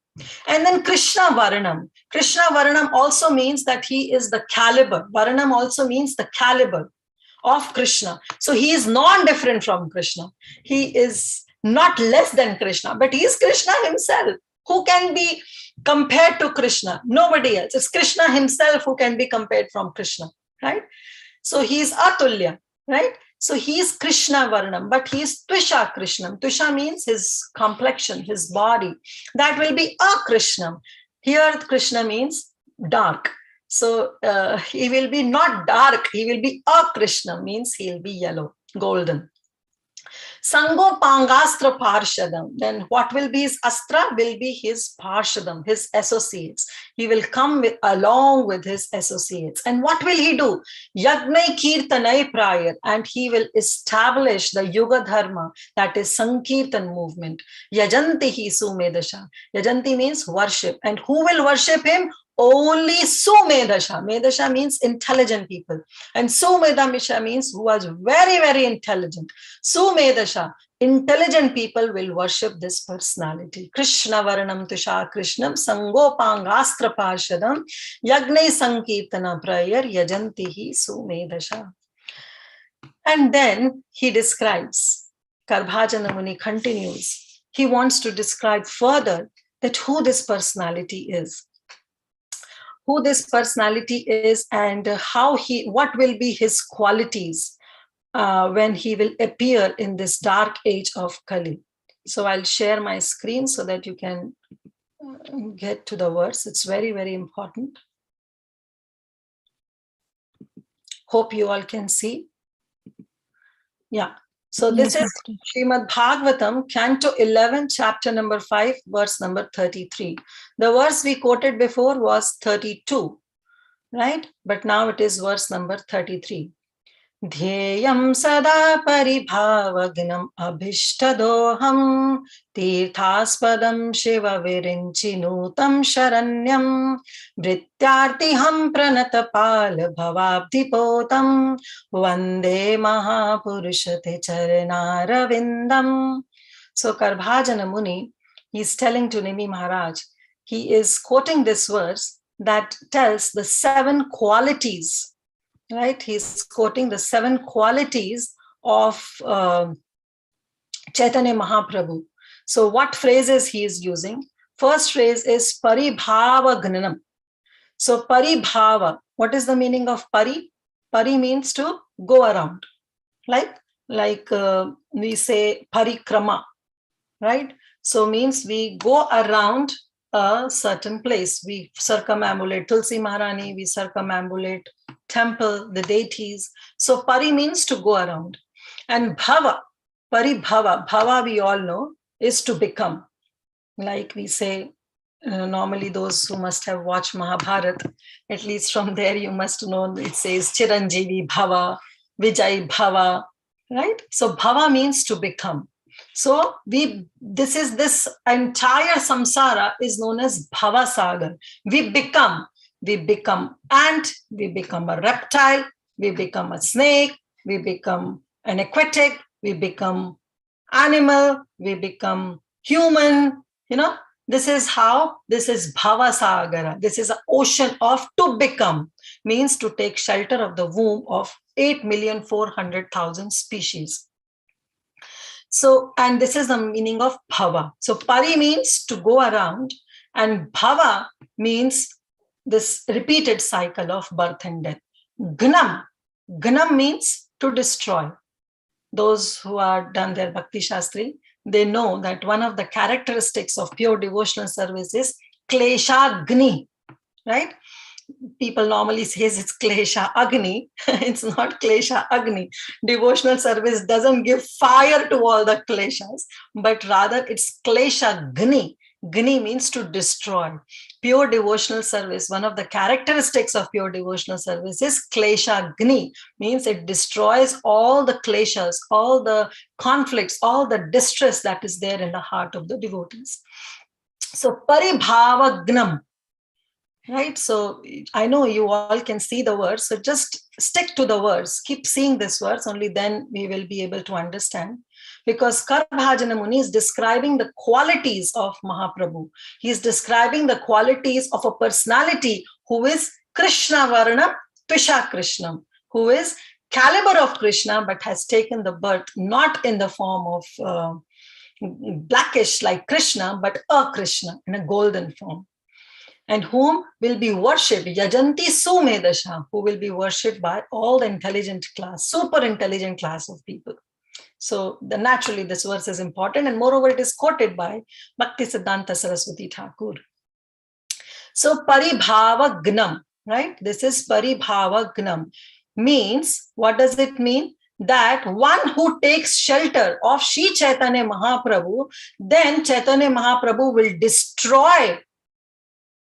And then Krishna Varnam. Krishna Varnam also means that he is the caliber. Varnam also means the caliber of Krishna. So he is non-different from Krishna. He is not less than Krishna, but he is Krishna himself. Who can be compared to Krishna? Nobody else. It's Krishna himself who can be compared from Krishna, right? So he is Atulya, right? So he is Krishna Varnam, but he is Tvisha Krishnam. Tvisha means his complexion, his body. That will be a Krishnam. Here Krishna means dark. So he will be not dark, he will be a Krishna, means he will be yellow, golden. Sango Pangastra Parshadam. Then what will be his astra? Will be his Parshadam, his associates. He will come along with his associates. And what will he do? Yagnai Kirtanai Prayar. And he will establish the Yuga Dharma, that is Sankirtan movement. Yajanti hi Sumedasha. Yajanti means worship. And who will worship him? Only Sumedasha. Medasha means intelligent people. And Sumedamisha means who was very, very intelligent. Sumedasha, intelligent people will worship this personality. Krishna Varanam Tusha Krishnam Sangopangastra Parshadam Yagnai Sankirtana Prayar Yajantihi Sumedasha. And then he describes, Karbhajana Muni continues, he wants to describe further that who this personality is. Who this personality is and what will be his qualities when he will appear in this dark age of Kali. So I'll share my screen so that you can get to the verse. It's very, very important. Hope you all can see. Yeah. So this is Srimad-Bhagavatam, Canto 11, chapter number 5, verse number 33. The verse we quoted before was 32, right? But now it is verse number 33. Dhyeyam sada paribhavagnam abhishtadoham tirthaspadam shiva virinchinutam sharanyam vrityartiham pranatapal bhavabdipotam vande mahapurushate charanaravindam. So Karbhajana Muni, he's telling to Nimi Maharaj, he is quoting this verse that tells the 7 qualities. Right, he's quoting the 7 qualities of Chaitanya Mahaprabhu. So what phrases he is using? First phrase is Paribhava Gnanam. So Paribhava, what is the meaning of Pari? Pari means to go around. Like we say Parikrama, right? So means we go around a certain place. We circumambulate Tulsi Maharani, we circumambulate temple, the deities. So Pari means to go around. And Bhava, Paribhava, Bhava we all know is to become. Like we say, normally those who must have watched Mahabharata, at least from there you must know it says Chiranjeevi Bhava, Vijay Bhava, right? So Bhava means to become. So this entire samsara is known as Bhava Sagar. We become ant, we become a reptile, we become a snake, we become an aquatic, we become animal, we become human, this is Bhava Sagara. This is an ocean of to become, means to take shelter of the womb of 8,400,000 species. So, and this is the meaning of Bhava. So Pari means to go around and Bhava means this repeated cycle of birth and death. Gnam means to destroy. Those who are done their Bhakti Shastri, they know that one of the characteristics of pure devotional service is Klesha Agni, right? People normally say it's Klesha Agni. It's not Klesha Agni. Devotional service doesn't give fire to all the Kleshas, but rather it's Klesha Gni. Gni means to destroy. Pure devotional service, one of the characteristics of pure devotional service is Klesha Gni, means it destroys all the kleshas, all the conflicts, all the distress that is there in the heart of the devotees. So Paribhava Gnam. Right, so I know you all can see the words, so just stick to the words, keep seeing this verse, only then we will be able to understand. Because Karbhajana Muni is describing the qualities of Mahaprabhu. He is describing the qualities of a personality who is Krishna Varna Tvisha Krishnam, who is caliber of Krishna but has taken the birth not in the form of blackish like Krishna, but a Krishna in a golden form. and whom will be worshipped, Yajanti Sumedasha, who will be worshipped by all the intelligent class, super intelligent class of people. So naturally this verse is important, and moreover it is quoted by Bhakti Siddhanta Saraswati Thakur. So Paribhavagnam, right? This is Paribhavagnam. Means, what does it mean? That one who takes shelter of Shri Chaitanya Mahaprabhu, then Chaitanya Mahaprabhu will destroy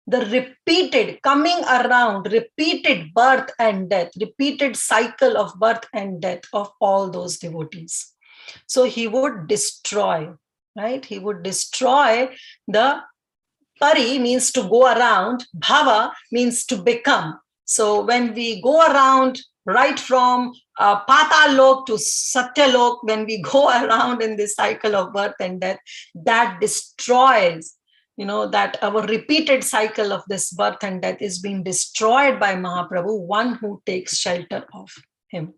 the repeated coming around, repeated birth and death, repeated cycle of birth and death of all those devotees. So he would destroy, right? He would destroy. The Pari means to go around, Bhava means to become. So when we go around, right from Patalok to Satyalok, when we go around in this cycle of birth and death, that destroys, that our repeated cycle of this birth and death is being destroyed by Mahaprabhu, one who takes shelter of him.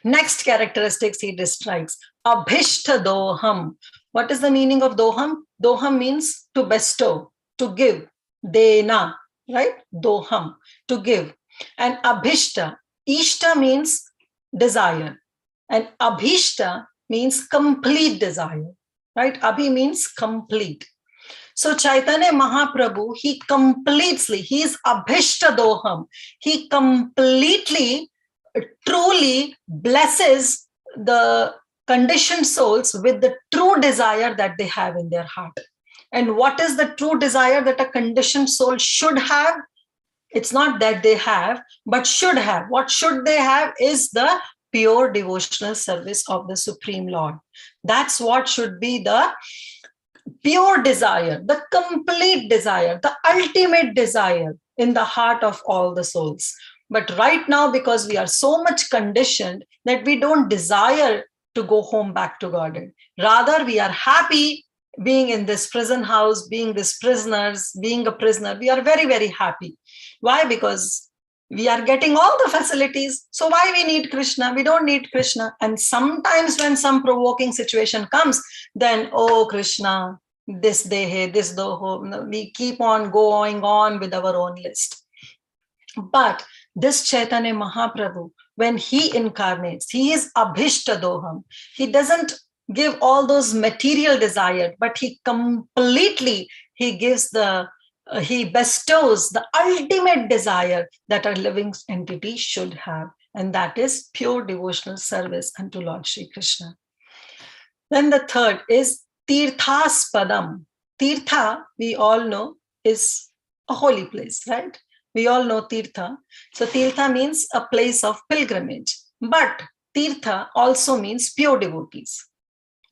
Next characteristics he describes, Abhishta Doham. What is the meaning of Doham? Doham means to bestow, to give. Dena, right? Doham, to give. And Abhishta, Ishta means desire. And Abhishta means complete desire, right? Abhi means complete. So Chaitanya Mahaprabhu, he is Abhishta Doham. He completely, truly blesses the conditioned souls with the true desire that they have in their heart. And what is the true desire that a conditioned soul should have? It's not that they have, but should have. What should they have is the pure devotional service of the Supreme Lord. That's what should be the pure desire, the complete desire, the ultimate desire in the heart of all the souls. But right now, because we are so much conditioned that we don't desire to go home back to Godhead. Rather, we are happy being in this prison house, being these prisoners, being a prisoner. We are very, very happy. Why? Because we are getting all the facilities. So why we need Krishna? We don't need Krishna. And sometimes when some provoking situation comes, then, oh, Krishna, this dehe, this doho, we keep on going on with our own list. But this Chaitanya Mahaprabhu, when he incarnates, he is Abhishta Doham. He doesn't give all those material desires, but he completely, he bestows the ultimate desire that a living entity should have. And that is pure devotional service unto Lord Shri Krishna. Then the third is Tirthaspadam. Tirtha, we all know, is a holy place, right? We all know Tirtha. So Tirtha means a place of pilgrimage. But Tirtha also means pure devotees,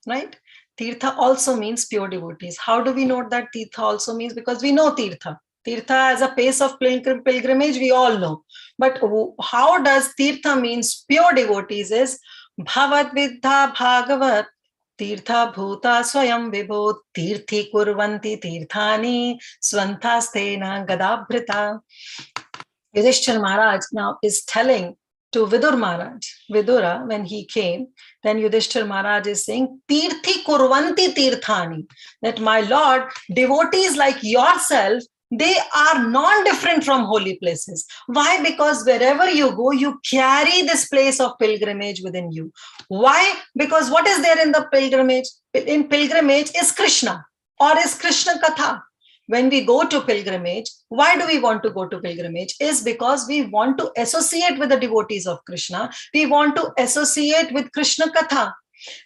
right? Tirtha also means pure devotees. How do we know that Tirtha also means? Because we know Tirtha. Tirtha as a place of pilgrimage, we all know. But how does Tirtha means pure devotees is Bhavat Vidha Bhagavat Tirtha Bhuta Swayam Vibho Tirthi Kurvanti Tirthani Swantastena Gadabhrita. Yudhishthira Maharaj now is telling to Vidur Maharaj, Vidura, when he came, then Yudhishthira Maharaj is saying, Tirthi Kurvanti Tirthani, that my Lord, devotees like yourself, they are non-different from holy places. Why? Because wherever you go, you carry this place of pilgrimage within you. Why? Because what is there in the pilgrimage? In pilgrimage is Krishna or is Krishna Katha. When we go to pilgrimage, why do we want to go to pilgrimage? Is because we want to associate with the devotees of Krishna. We want to associate with Krishna Katha.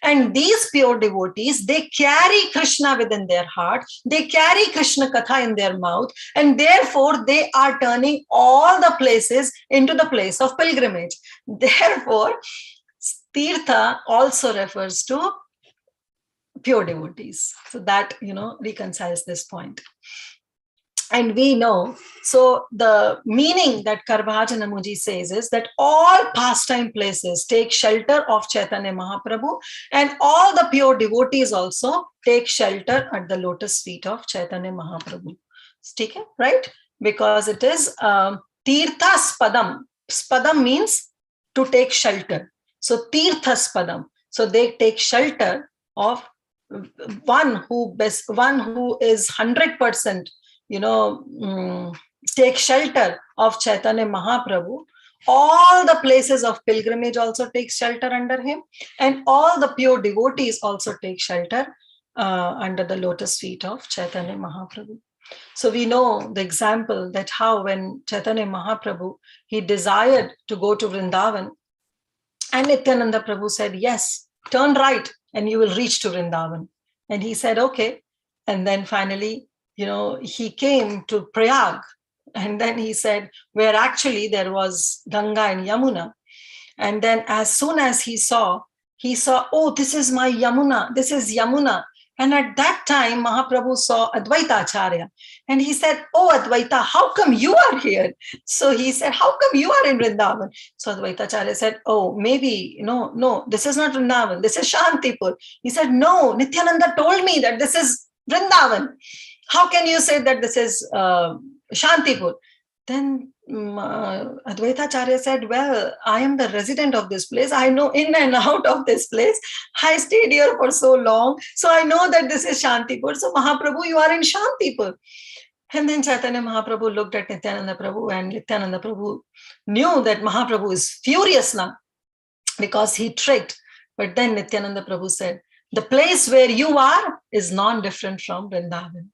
And these pure devotees, they carry Krishna within their heart. They carry Krishna Katha in their mouth. And therefore, they are turning all the places into the place of pilgrimage. Therefore, Tirtha also refers to pure devotees. So that, reconciles this point. And we know, so the meaning that Karbhajana Muji says is that all pastime places take shelter of Chaitanya Mahaprabhu, and all the pure devotees also take shelter at the lotus feet of Chaitanya Mahaprabhu. Taken, right? Because it is Tirtha Spadam. Spadam means to take shelter. So Tirtha Spadam. So they take shelter of one who is 100% take shelter of Chaitanya Mahaprabhu, all the places of pilgrimage also take shelter under him, and all the pure devotees also take shelter under the lotus feet of Chaitanya Mahaprabhu. So we know the example that how when Chaitanya Mahaprabhu, he desired to go to Vrindavan, and Nityananda Prabhu said, yes, turn right and you will reach to Vrindavan. And he said, okay. And then finally, he came to Prayag. And then he said, where actually there was Ganga and Yamuna. And then as soon as he saw, oh, this is my Yamuna. This is Yamuna. And at that time, Mahaprabhu saw Advaita Acharya. And he said, oh, Advaita, how come you are here? So he said, how come you are in Vrindavan? So Advaita Acharya said, oh, maybe, no, this is not Vrindavan. This is Shantipur. He said, no, Nityananda told me that this is Vrindavan. How can you say that this is Shantipur? Then Advaita Acharya said, well, I am the resident of this place. I know in and out of this place. I stayed here for so long. So I know that this is Shantipur. So Mahaprabhu, you are in Shantipur. And then Chaitanya Mahaprabhu looked at Nityananda Prabhu, and Nityananda Prabhu knew that Mahaprabhu is furious now because he tricked. But then Nityananda Prabhu said, the place where you are is non-different from Vrindavan.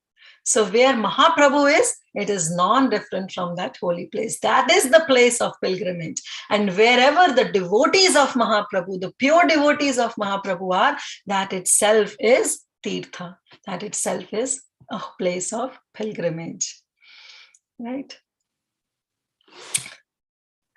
So where Mahaprabhu is, it is non-different from that holy place. That is the place of pilgrimage. And wherever the devotees of Mahaprabhu, the pure devotees of Mahaprabhu are, that itself is Tirtha. That itself is a place of pilgrimage. Right?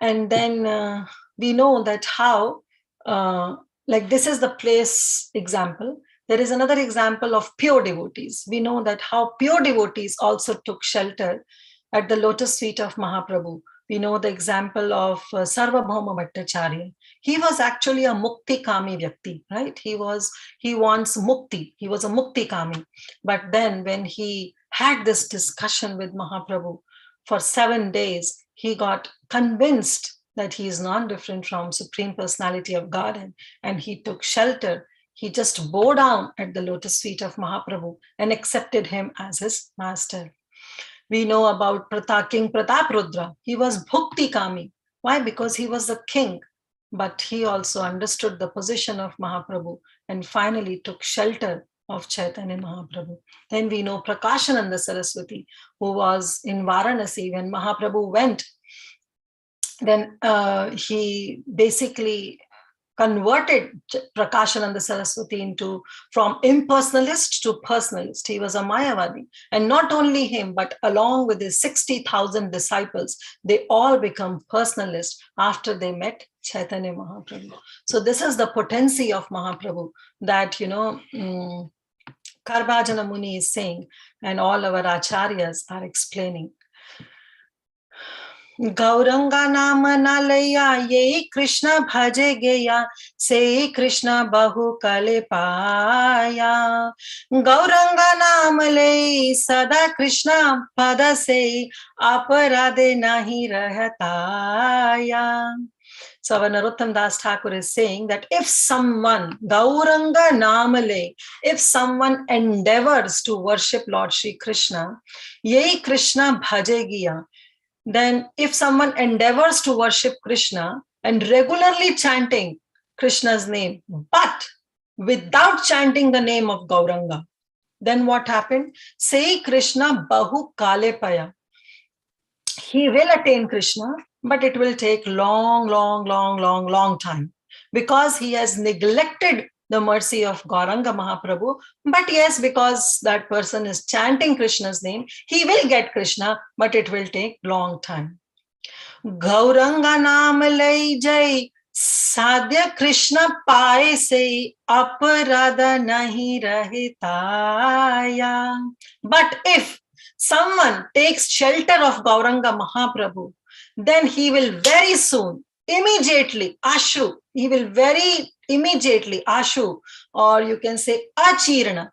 And then we know that how, like this is the place example. There is another example of pure devotees. We know that how pure devotees also took shelter at the lotus feet of Mahaprabhu. We know the example of Sarvabhauma Bhattacharya. He was actually a mukti kami vyakti, right? He wants mukti. He was a mukti kami. But then when he had this discussion with Mahaprabhu for 7 days, he got convinced that he is non-different from Supreme Personality of Godhead, and he took shelter. He just bowed down at the lotus feet of Mahaprabhu and accepted him as his master. We know about King Prataprudra. He was bhukti kami. Why? Because he was the king. But he also understood the position of Mahaprabhu and finally took shelter of Chaitanya Mahaprabhu. Then we know Prakashananda Saraswati, who was in Varanasi when Mahaprabhu went. Then he basically converted Prakashananda Saraswati from impersonalist to personalist. He was a Mayavadi. And not only him, but along with his 60,000 disciples, they all become personalists after they met Chaitanya Mahaprabhu. So this is the potency of Mahaprabhu that, Karbhajana Muni is saying, and all our acharyas are explaining. Gauranga nama nalaya ye Krishna bhaje geya se Krishna bahu kale paya. Gauranga namale sada Krishna pada se aparade nahi rahataya. So our Narottam Das Thakur is saying that if someone, Gauranga namale, if someone endeavors to worship Lord Shri Krishna, ye Krishna bhaje geya, then if someone endeavors to worship Krishna and regularly chanting Krishna's name, but without chanting the name of Gauranga, then what happened? Say Krishna bahu kale paya. He will attain Krishna, but it will take long time because he has neglected the mercy of Gauranga Mahaprabhu. But yes, because that person is chanting Krishna's name, he will get Krishna, but it will take long time. Gauranga naam lai jai sadhya Krishna paaye se aparada nahi rahitaya. But if someone takes shelter of Gauranga Mahaprabhu, then he will very soon, immediately, ashu, he will very immediately, ashu, or you can say achirana.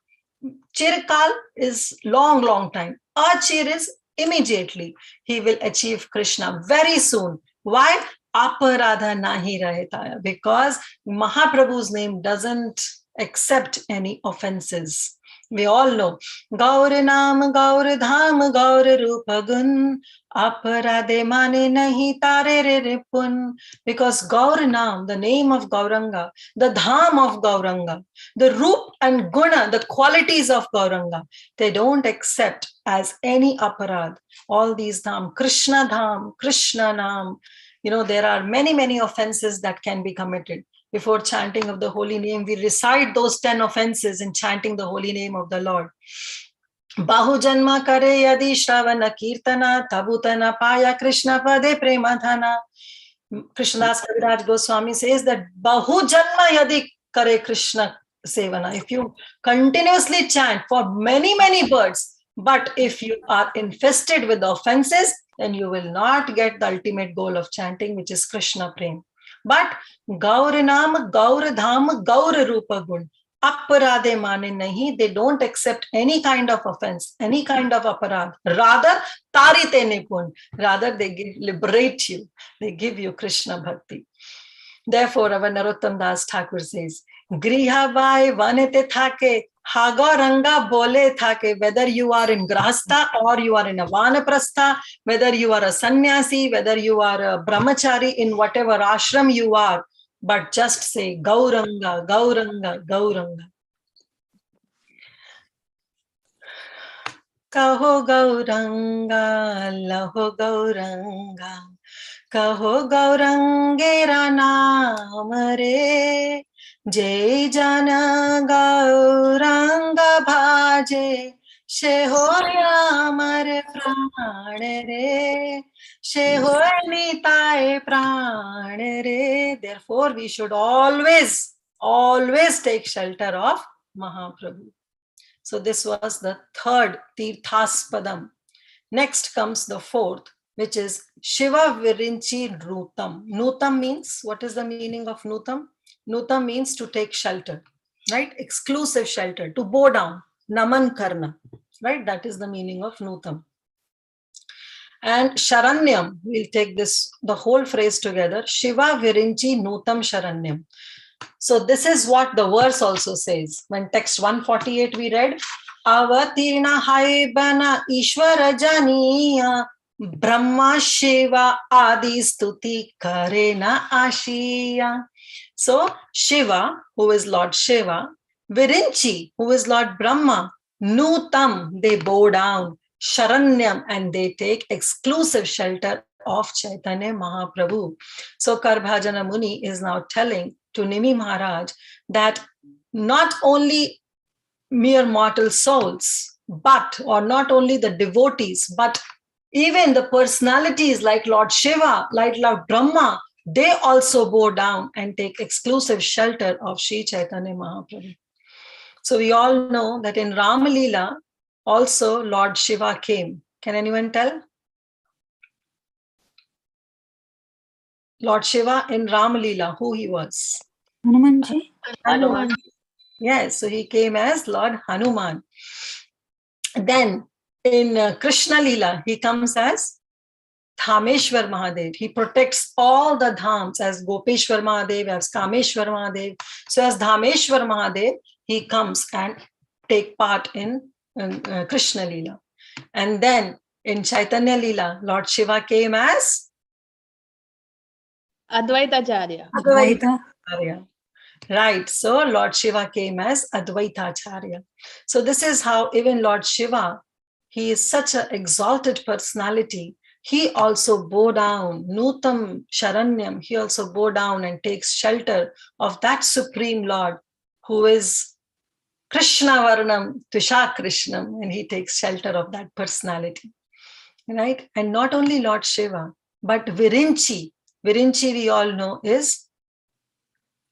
Chirkal is long time. Achir is immediately. He will achieve Krishna very soon. Why? Aparadha nahi rahitaya. Because Mahaprabhu's name doesn't accept any offenses. We all know. Gaur Naam, Gaur Dham, Gaur Rupa Gun, Aparade Mane Nahi Tare Re Pun. Because Gaur Naam, the name of Gauranga, the Dham of Gauranga, the Rup and Guna, the qualities of Gauranga, they don't accept as any aparad. All these Dham, Krishna Dham, Krishna Naam, there are many offenses that can be committed. Before chanting of the holy name, we recite those 10 offenses in chanting the holy name of the Lord. Bahu janma kare yadi shravana kirtana tabutana paya Krishna pade premadhana. Krishnadas Kaviraj Goswami says that Bahu janma yadi kare Krishna sevana. If you continuously chant for many births, but if you are infested with offenses, then you will not get the ultimate goal of chanting, which is Krishna Prem. But Gaur Naam, Gaur Dham, Gaur Rupa Gun, Aparade Mane Nahi, they don't accept any kind of offense, any kind of aparad. Rather, Tarite Nipun, rather they liberate you, they give you Krishna Bhakti. Therefore, our Narottam Das Thakur says, Griha Vai Vanete Thake, Haga Ranga Bole Thake, whether you are in Grahastha or you are in a Vanaprastha, whether you are a sannyasi, whether you are a brahmachari, in whatever ashram you are, but just say Gauranga, Gauranga, Gauranga. Kaho Gauranga, Laho Gauranga, Kaho Gaurangera Naam Re, Jai Jana Gauranga Bhaje, Shehoya Amar Pran Re, Shehoya Nitai Pran Re. Therefore, we should always take shelter of Mahaprabhu. So this was the third Tirthaspadam. Next comes the fourth, which is Shiva Virinchi Nutam. Nutam means, what is the meaning of Nutam? Nutam means to take shelter, right? Exclusive shelter, to bow down, Naman Karna, right? That is the meaning of Nutam. And Sharanyam, we'll take the whole phrase together. Shiva Virinchi Nutam Sharanyam. So this is what the verse also says. When text 148 we read, Avatirna haibana Ishvara janiya Brahma Shiva Adi Stuti Karena Ashiya. So Shiva, who is Lord Shiva, Virinchi, who is Lord Brahma, Nutam, they bow down, Sharanyam, and they take exclusive shelter of Chaitanya Mahaprabhu. So Karbhajana Muni is now telling to Nimi Maharaj that not only mere mortal souls, or not only the devotees, but even the personalities like Lord Shiva, like Lord Brahma, they also bow down and take exclusive shelter of Sri Chaitanya Mahaprabhu. So we all know that in Rama Leela, also Lord Shiva came. Can anyone tell? Lord Shiva in Rama Leela, who he was? Hanumanji? Hanuman. Yes, so he came as Lord Hanuman. Then in Krishna Leela, he comes as Dhameshwar Mahadev. He protects all the dhams as Gopeshwar Mahadev, as Kameshwar Mahadev. So as Dhameshwar Mahadev, he comes and take part in Krishna Leela. And then in Chaitanya Leela, Lord Shiva came as Advaitacharya. Advaitacharya. Right. So Lord Shiva came as Advaitacharya. So this is how even Lord Shiva, he is such an exalted personality. He also bow down, Nutam Sharanyam, he also bow down and takes shelter of that Supreme Lord who is Krishna Varnam Tusha Krishnam, and he takes shelter of that personality. Right? And not only Lord Shiva, but Virinchi. Virinchi, we all know, is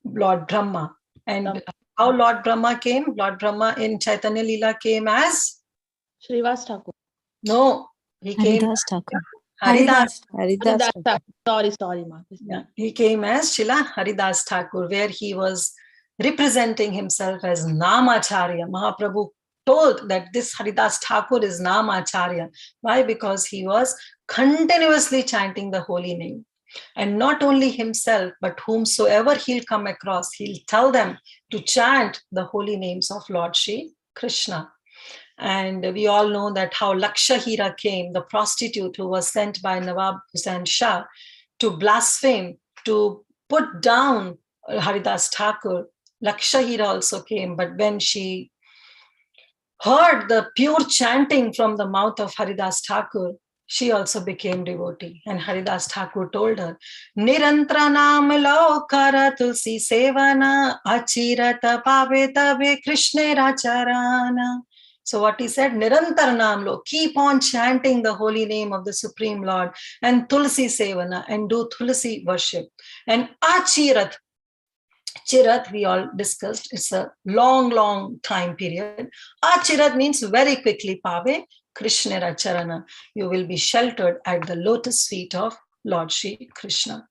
Lord Brahma. And how Lord Brahma came? Lord Brahma in Chaitanya Leela came as? Srivas Thakur. No, he came Haridas Thakur. Haridas. Haridas Thakur. Sorry, Mark. Yeah, he came as Srila Haridas Thakur, where he was representing himself as Namacharya. Mahaprabhu told that this Haridas Thakur is Namacharya. Why? Because he was continuously chanting the holy name. And not only himself, but whomsoever he'll come across, he'll tell them to chant the holy names of Lord Shri Krishna. And we all know that how Lakshahira came, the prostitute who was sent by Nawab Hussain Shah to blaspheme, to put down Haridas Thakur. Lakshahira also came, but when she heard the pure chanting from the mouth of Haridas Thakur, she also became devotee. And Haridas Thakur told her, Nirantra naam lokara tulsi sevana achirata pavetabe Krishna racharana. So what he said, Nirantar naam lo, keep on chanting the holy name of the Supreme Lord, and tulsi sevana, and do tulsi worship. And achirat, Chirat, we all discussed, it's a long time period. Achirat means very quickly, Pave, Krishna Racharana. You will be sheltered at the lotus feet of Lord Shri Krishna.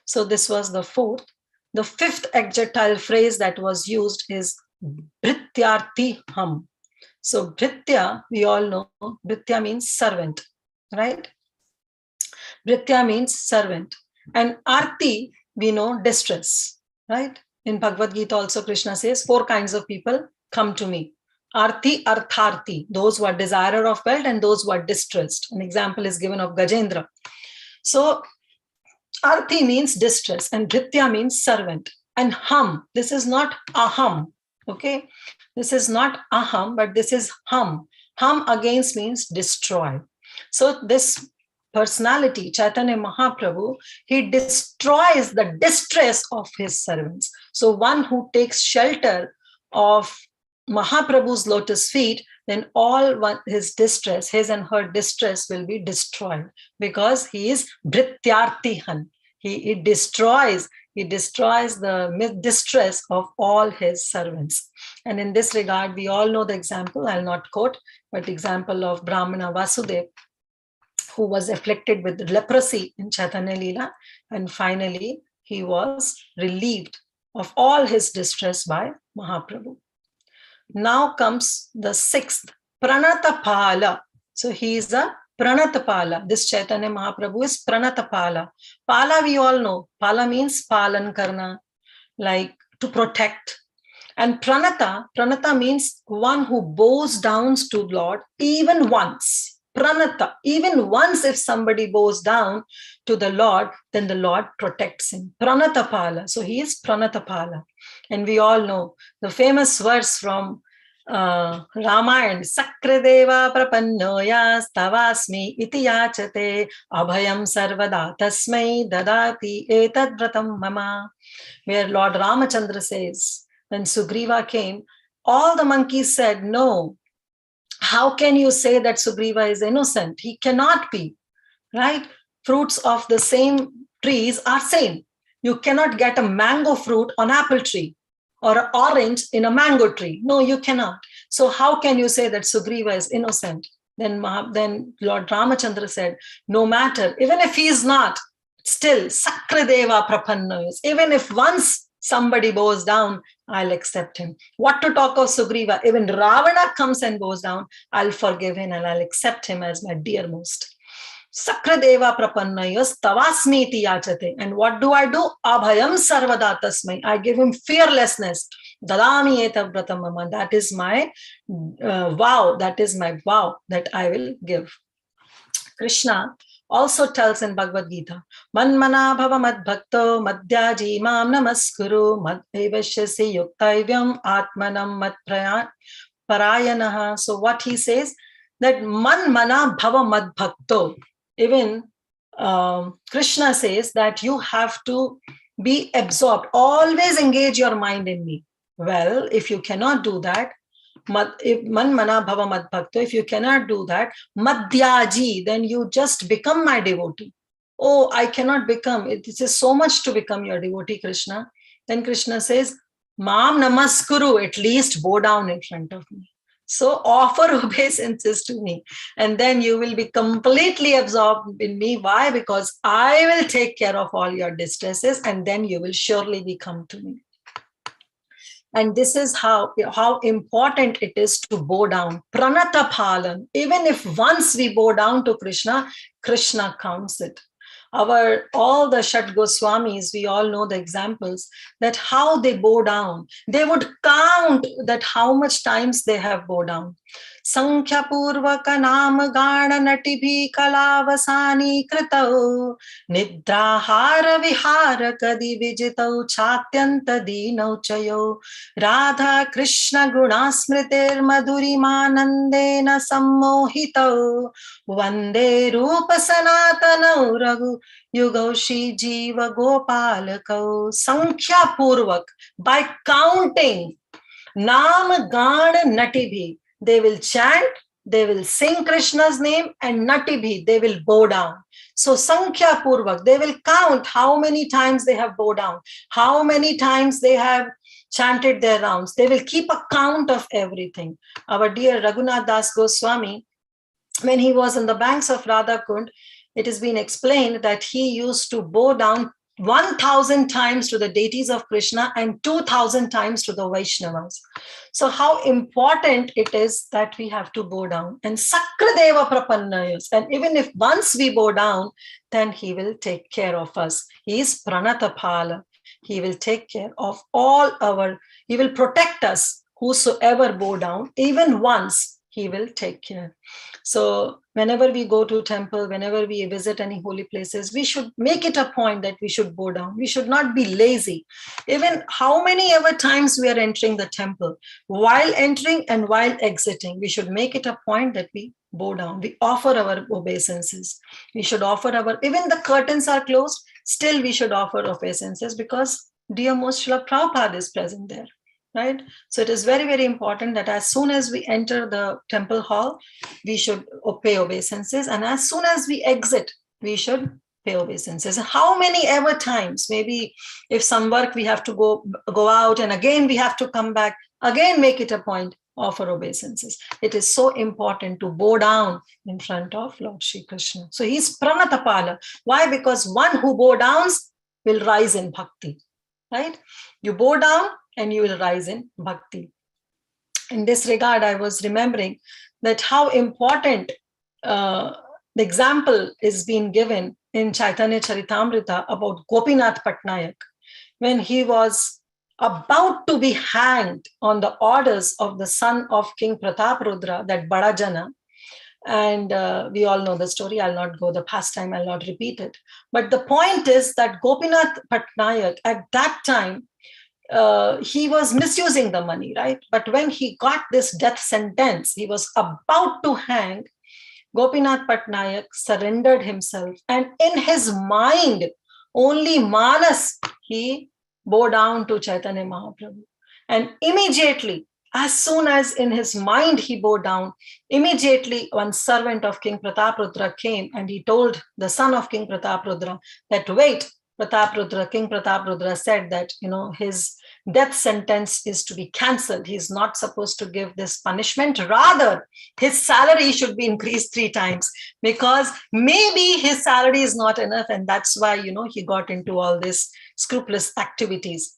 So this was the fourth. The fifth adjective phrase that was used is Bhrityarthi Ham. So Bhritya, we all know, Bhritya means servant, right? Bhritya means servant. And Arti, we know, distress. Right? In Bhagavad Gita also Krishna says 4 kinds of people come to me. Arti, Artharti, those who are desirer of wealth and those who are distressed. An example is given of Gajendra. So Arti means distress and Bhritya means servant. And Ham, this is not Aham. Okay? This is not Aham, but this is Ham. Ham against means destroy. So this personality, Chaitanya Mahaprabhu, he destroys the distress of his servants. So one who takes shelter of Mahaprabhu's lotus feet, then all his distress, his and her distress will be destroyed because he is Bhrityartihan. He destroys the distress of all his servants. And in this regard, we all know the example, I'll not quote, but example of Brahmana Vasudev, who was afflicted with leprosy in Chaitanya Leela, and finally he was relieved of all his distress by Mahaprabhu. Now comes the 6th, Pranatapala. So he is a Pranatapala. This Chaitanya Mahaprabhu is Pranatapala. Pala we all know. Pala means palan karna, like to protect. And Pranata means one who bows down to Lord even once. Pranata, even once if somebody bows down to the Lord, then the Lord protects him. Pranatapala. So he is Pranatapala. And we all know the famous verse from Ramayana, Sakradeva prapannoya stavasmi iti yachate abhayam sarvada tasmai dadati etad vratam mama, where Lord Ramachandra says, when Sugriva came, all the monkeys said, no, how can you say that Sugriva is innocent? He cannot be, right? Fruits of the same trees are same. You cannot get a mango fruit on apple tree or an orange in a mango tree. No, you cannot. So how can you say that Sugriva is innocent? Then Lord Ramachandra said, no matter, even if he is not, still, Sakradeva prapannoyas, even if once somebody bows down, I'll accept him. What to talk of Sugriva? Even Ravana comes and bows down, I'll forgive him and I'll accept him as my dearmost. Sakradeva prapannayas tavasmiti yachate. And what do? Abhayam sarvada tasmai. I give him fearlessness. Dadami etav vratamama. That is my vow. That is my vow that I will give. Krishna also tells in Bhagavad Gita, Manmana bhava mad bhakto madhyaji mam namaskuru mad evashyasi yuktaivyam atmanam mad parayanaha. So what he says, that manmana bhava mad bhakto. Even Krishna says that you have to be absorbed, always engage your mind in me. Well, if you cannot do that, manmana bhava mad bhakto, if you cannot do that, madhyaji, then you just become my devotee. Oh, I cannot become, it is so much to become your devotee, Krishna. Then Krishna says, Mam namaskuru, at least bow down in front of me. So offer obeisances to me, and then you will be completely absorbed in me. Why? Because I will take care of all your distresses, and then you will surely become to me. And this is how important it is to bow down. Pranata palan. Even if once we bow down to Krishna, Krishna counts it. All the Shat Goswamis, we all know the examples that how they bow down. They would count that how much times they have bowed down. Sankhya Purvaka Nam Gana Natibhi Kalavasani Kritau Nidrahara Vihara Kadi Vijitau Chatyanta Dinau Chayo Radha Krishna Gunasmritir Madhurimanandena Sammohitau Vande Rupa Sanatanau Raghu Yugaushi Jiva Gopalakau. Sankhya Purvak, by counting, Nam Gana Natibhi, they will chant, they will sing Krishna's name, and Natibhi, they will bow down. So Sankhya Purvak, they will count how many times they have bowed down, how many times they have chanted their rounds. They will keep a count of everything. Our dear Raghunath Das Goswami, when he was on the banks of Radha Kund, it has been explained that he used to bow down 1,000 times to the deities of Krishna and 2,000 times to the Vaishnavas. So how important it is that we have to bow down. And Sakradeva Prapannayas. And even if once we bow down, then he will take care of us. He is Pranatapala. He will take care of he will protect us, whosoever bow down, even once. He will take care. So whenever we go to temple, whenever we visit any holy places, we should make it a point that we should bow down. We should not be lazy. Even how many ever times we are entering the temple, while entering and while exiting, we should make it a point that we bow down. We offer our obeisances. We should offer even the curtains are closed, still we should offer obeisances because dear most Srila Prabhupada is present there. Right? So it is very, very important that as soon as we enter the temple hall, we should pay obeisances. And as soon as we exit, we should pay obeisances. How many ever times, maybe if some work we have to go out and again we have to come back, again make it a point, offer obeisances. It is so important to bow down in front of Lord Shri Krishna. So he's Pranatapala. Why? Because one who bow downs will rise in bhakti. Right? You bow down and you will rise in bhakti. In this regard, I was remembering that how important the example is being given in Chaitanya Charitamrita about Gopinath Patnaik, when he was about to be hanged on the orders of the son of King Prataprudra, that Badajana. And we all know the story. I'll not go the pastime, I'll not repeat it. But the point is that Gopinath Patnaik at that time, he was misusing the money, right? But when he got this death sentence, he was about to hang, Gopinath Patnaik surrendered himself. And in his mind, only Manas, he bowed down to Chaitanya Mahaprabhu. And immediately, as soon as in his mind he bowed down, immediately one servant of King Prataprudra came and he told the son of King Prataprudra that, wait, King Prataprudra said that, his death sentence is to be cancelled. He's not supposed to give this punishment. Rather, his salary should be increased 3 times because maybe his salary is not enough. And that's why, he got into all these scrupulous activities.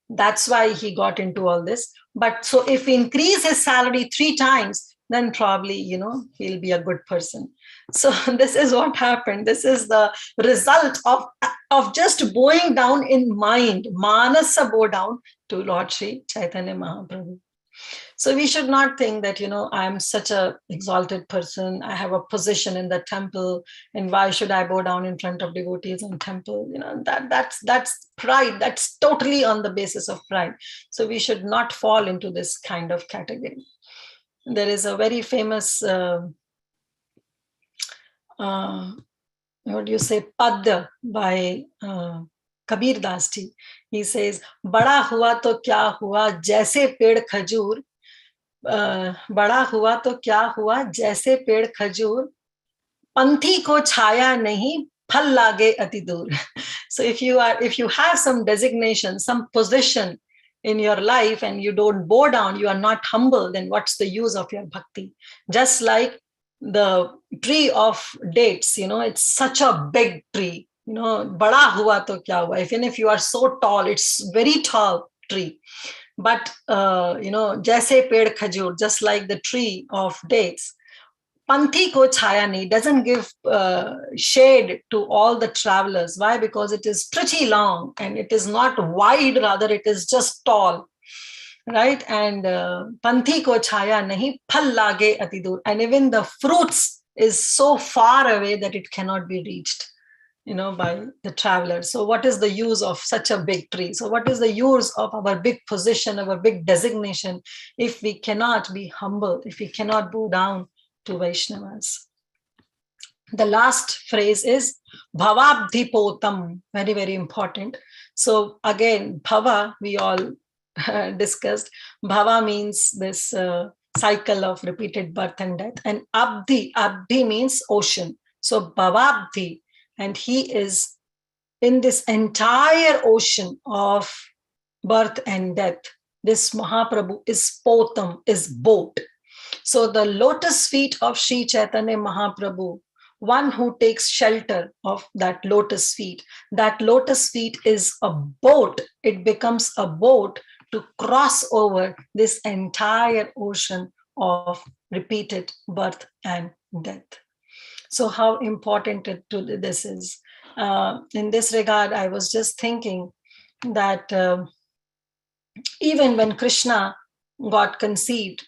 That's why he got into all this. But so if we increase his salary 3 times, then probably, he'll be a good person. So this is what happened. This is the result of just bowing down in mind, manasa bow down to Lord Shri Chaitanya Mahaprabhu. So we should not think that, I'm such a exalted person. I have a position in the temple, and why should I bow down in front of devotees in temple? That's pride. That's totally on the basis of pride. So we should not fall into this kind of category. There is a very famous, Padya by Kabir Dasi. He says, "Bada hua to kya hua, jaise ped khajur. Bada hua to kya hua, jaise ped khajur. Panthi ko chhaya nahi, phal lage ati dur." So if you have some designation, some position in your life and you don't bow down, you are not humble, then what's the use of your bhakti? Just like the tree of dates, it's such a big tree, bada hua to kya hua. Even if you are so tall, it's very tall tree. But, jaise ped khajur, just like the tree of dates, Panthi ko chhaya nahi, doesn't give shade to all the travelers. Why? Because it is pretty long and it is not wide, rather it is just tall. right? And panthi ko chaya nahi, phal lage ati dur. And even the fruits is so far away that it cannot be reached, by the traveler. So what is the use of such a big tree? So what is the use of our big position, our big designation, if we cannot be humble, if we cannot bow down to Vaishnavas? The last phrase is bhavabdhipotam, very, very important. So again, bhava, we all discussed. Bhava means this cycle of repeated birth and death. And abdi means ocean. So bhavabdhi, and he is in this entire ocean of birth and death. This Mahaprabhu is potam, is boat. So the lotus feet of Sri Chaitanya Mahaprabhu, one who takes shelter of that lotus feet is a boat. It becomes a boat to cross over this entire ocean of repeated birth and death. So how important this is. In this regard, I was just thinking that even when Krishna got conceived,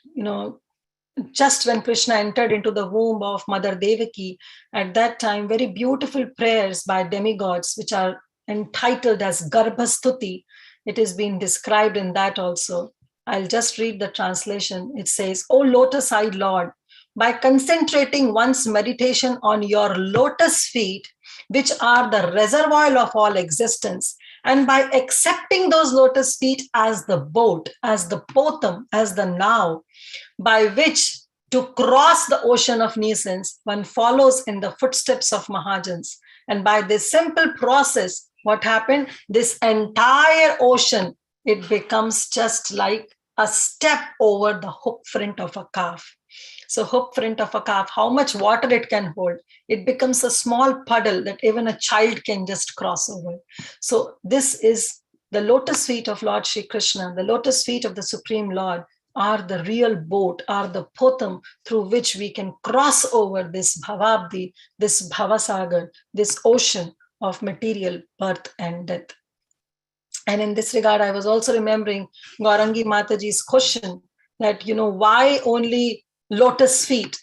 just when Krishna entered into the womb of Mother Devaki, at that time, very beautiful prayers by demigods, which are entitled as Garbhastuti. It is being described in that also. I'll just read the translation. It says, O lotus-eyed Lord, by concentrating one's meditation on your lotus feet, which are the reservoir of all existence, and by accepting those lotus feet as the boat, as the potam, as the now, by which to cross the ocean of nuisance, one follows in the footsteps of Mahajans. And by this simple process, what happened? This entire ocean, it becomes just like a step over the hoof print of a calf. So hoof print of a calf, how much water it can hold? It becomes a small puddle that even a child can just cross over. So this is the lotus feet of Lord Shri Krishna, the lotus feet of the Supreme Lord, are the real boat, are the potam through which we can cross over this bhavabdi, this bhavasagar, this ocean of material birth and death. And in this regard, I was also remembering Gaurangi Mataji's question that, why only lotus feet?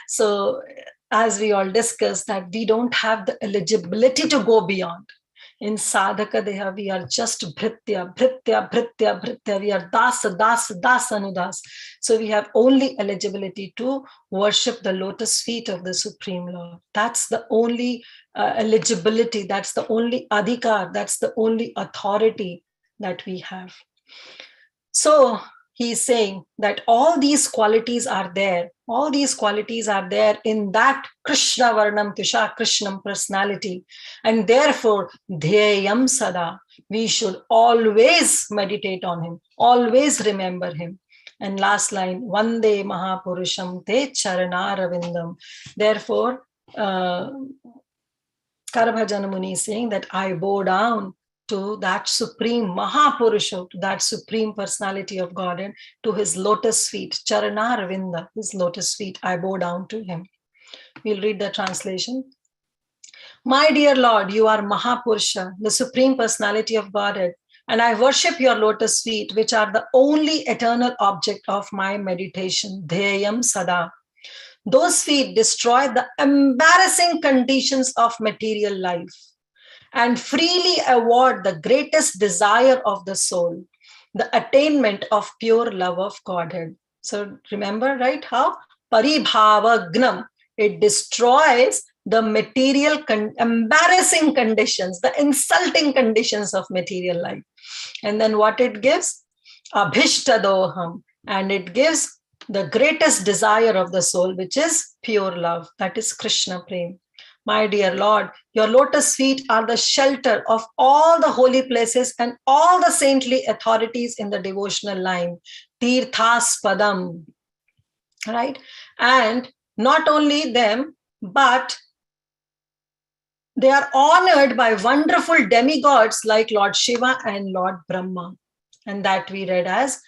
So as we all discussed, that we don't have the eligibility to go beyond. In Sadhaka Deha, we are just Bhritya, Bhritya, Bhritya, Bhritya. We are Dasa, Dasa, Dasa, Anudas. So we have only eligibility to worship the lotus feet of the Supreme Lord. That's the only eligibility. That's the only adhikar. That's the only authority that we have. So he's saying that all these qualities are there. All these qualities are there in that Krishna Varnam Tusha Krishnam personality. And therefore, Dhyayam Sada, we should always meditate on him, always remember him. And last line, Vande Mahapurusham Te Charanaravindam. Therefore, Karabhajana Muni is saying that I bow down to that supreme Mahapurusha, to that supreme personality of Godhead, to his lotus feet, Charanaravinda, his lotus feet, I bow down to him. We'll read the translation. My dear Lord, you are Mahapurusha, the supreme personality of Godhead, and I worship your lotus feet, which are the only eternal object of my meditation, Dhyayam Sada. Those feet destroy the embarrassing conditions of material life and freely award the greatest desire of the soul, the attainment of pure love of Godhead. So remember, right, how? Paribhavagnam, it destroys the material, embarrassing conditions, the insulting conditions of material life. And then what it gives? Abhishtadoham, and it gives the greatest desire of the soul, which is pure love, that is Krishna Prem. My dear Lord, your lotus feet are the shelter of all the holy places and all the saintly authorities in the devotional line. Tirthaspadam, right? And not only them, but they are honored by wonderful demigods like Lord Shiva and Lord Brahma. And that we read as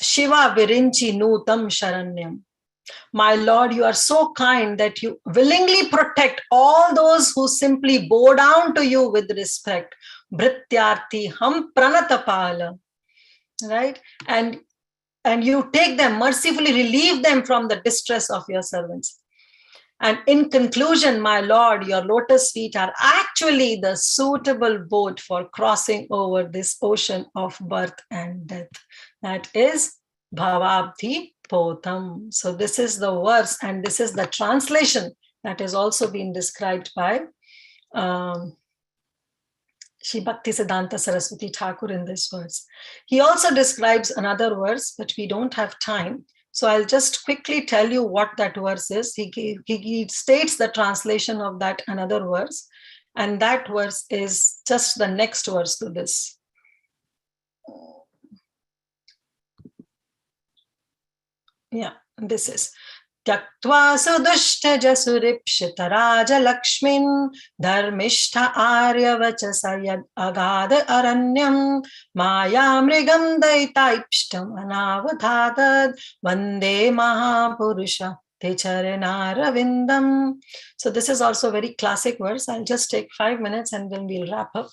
Shiva Virinchi Nutam Sharanyam. My Lord, you are so kind that you willingly protect all those who simply bow down to you with respect. Bhrityarthi ham pranatapala. right? And you take them, mercifully relieve them from the distress of your servants. And in conclusion, my Lord, your lotus feet are actually the suitable boat for crossing over this ocean of birth and death. That is Bhavabdhi Potam. So this is the verse, and this is the translation that has also been described by Shri Bhaktisiddhanta Saraswati Thakur in this verse. He also describes another verse, but we don't have time. So I'll just quickly tell you what that verse is. He states the translation of that another verse, and that verse is just the next verse to this. Yeah, this is Tyaktva sudushtajasuripshita rajalakshmin dharmishta aryavachasayad agada aranyam mayamrigam daitaipshtam anavadhatad vande mahapurusha techaranarvindam. So this is also a very classic verse. I'll just take 5 minutes and then we'll wrap up.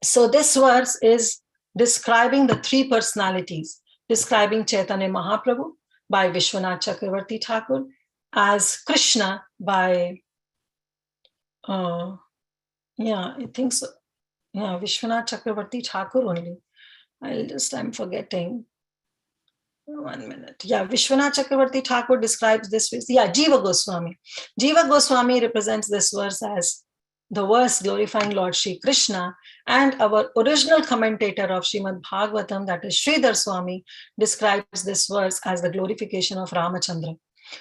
So this verse is describing the three personalities, describing Chaitanya Mahaprabhu by Vishwanath Chakravarti Thakur, as Krishna by, I think so. Yeah, Vishwanath Chakravarti Thakur only. I'm forgetting. 1 minute. Yeah, Vishwanath Chakravarti Thakur describes this verse. Yeah, Jiva Goswami. Jiva Goswami represents this verse as the verse glorifying Lord Shri Krishna, and our original commentator of Srimad-Bhagavatam, that is Sridhar Swami, describes this verse as the glorification of Ramachandra.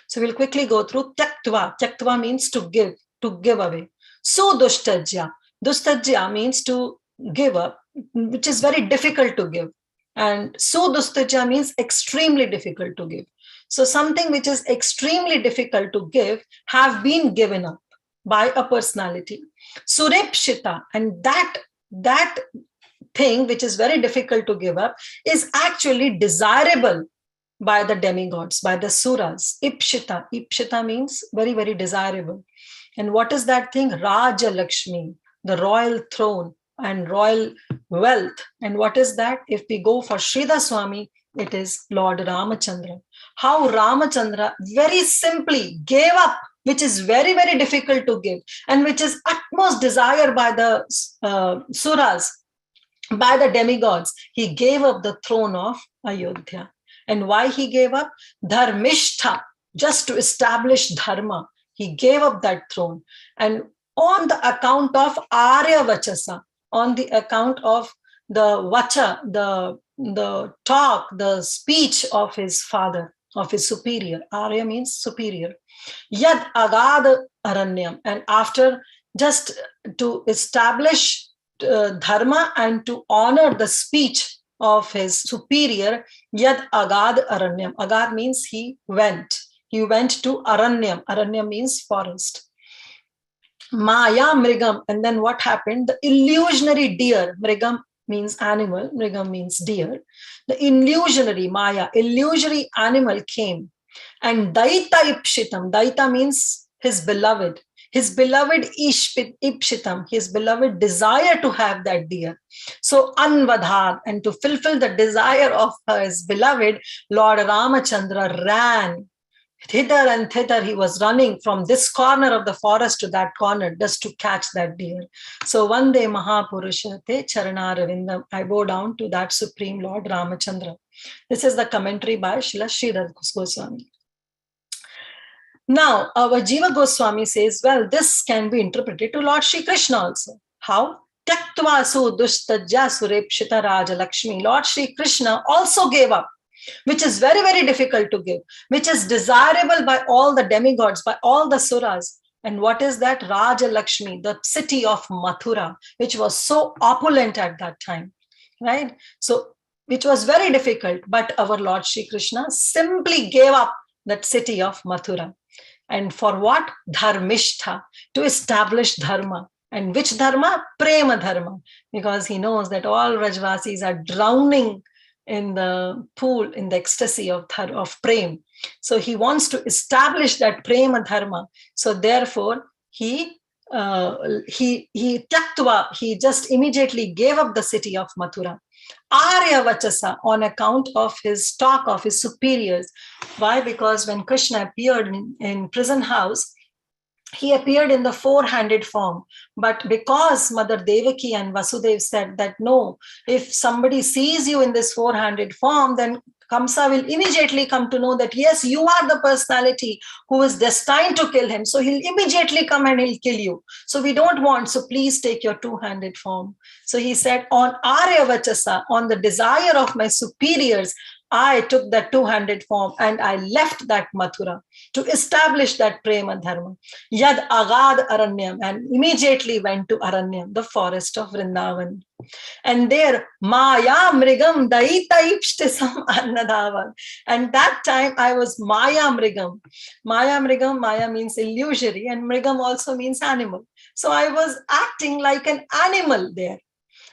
So we'll quickly go through Tyaktva. Tyaktva means to give away. Sudustajya. Dustajya means to give up, which is very difficult to give. And Sudustajya means extremely difficult to give. So something which is extremely difficult to give have been given up by a personality. Surepshita, and that thing which is very difficult to give up is actually desirable by the demigods, by the suras. Ipshita means very, very desirable. And what is that thing? Raja Lakshmi, the royal throne and royal wealth. And what is that? If we go for Sridhar Swami, it is Lord Ramachandra. How Ramachandra very simply gave up, which is very, very difficult to give, and which is utmost desire by the suras, by the demigods. He gave up the throne of Ayodhya. And why he gave up? Dharmishtha, just to establish Dharma. He gave up that throne. And on the account of Arya Vachasa, on the account of the Vacha, the talk, the speech of his father, of his superior. Arya means superior. Yad agad aranyam. And after, just to establish Dharma and to honor the speech of his superior, Yad agad aranyam. Agad means he went. He went to aranyam. Aranyam means forest. Maya Mrigam. And then what happened? The illusionary deer. Mrigam means animal. Mrigam means deer. The illusionary Maya, illusory animal came. And Daita Ipshitam. Daita means his beloved. His beloved Ipshitam. His beloved desire to have that deer. So Anvadhad. And to fulfill the desire of his beloved, Lord Ramachandra ran. Hither and thither, he was running from this corner of the forest to that corner just to catch that deer. So Vande Mahapurusha te Charanaravindam. I bow down to that Supreme Lord Ramachandra. This is the commentary by Srila Sridhar Goswami. Now, our Jiva Goswami says, well, this can be interpreted to Lord Shri Krishna also. How? Tyaktva sudustajya surepshita raja Lakshmi. Lord Shri Krishna also gave up, which is very, very difficult to give, which is desirable by all the demigods, by all the suras. And what is that? Raja Lakshmi, the city of Mathura, which was so opulent at that time, right? So, which was very difficult, but our Lord Shri Krishna simply gave up that city of Mathura. And for what? Dharmishtha, to establish Dharma. And which Dharma? Prema Dharma, because he knows that all Rajvasis are drowning in the pool, in the ecstasy of prem. So he wants to establish that prema dharma. So therefore, he just immediately gave up the city of Mathura. Arya Vachasa, on account of his talk of his superiors. Why? Because when Krishna appeared in prison house, he appeared in the four-handed form. But because Mother Devaki and Vasudev said that no, if somebody sees you in this four-handed form, then Kamsa will immediately come to know that yes, you are the personality who is destined to kill him. So he'll immediately come and he'll kill you. So we don't want, so please take your two-handed form. So he said, on Arya Vachasa, on the desire of my superiors, I took that two-handed form and I left that Mathura to establish that Prema Dharma. Yad Agad Aranyam, and immediately went to Aranyam, the forest of Vrindavan. And there, Maya Mrigam Daita Ipshtisam Annadavan. And that time I was Maya Mrigam. Maya Mrigam, Maya means illusory, and Mrigam also means animal. So I was acting like an animal there.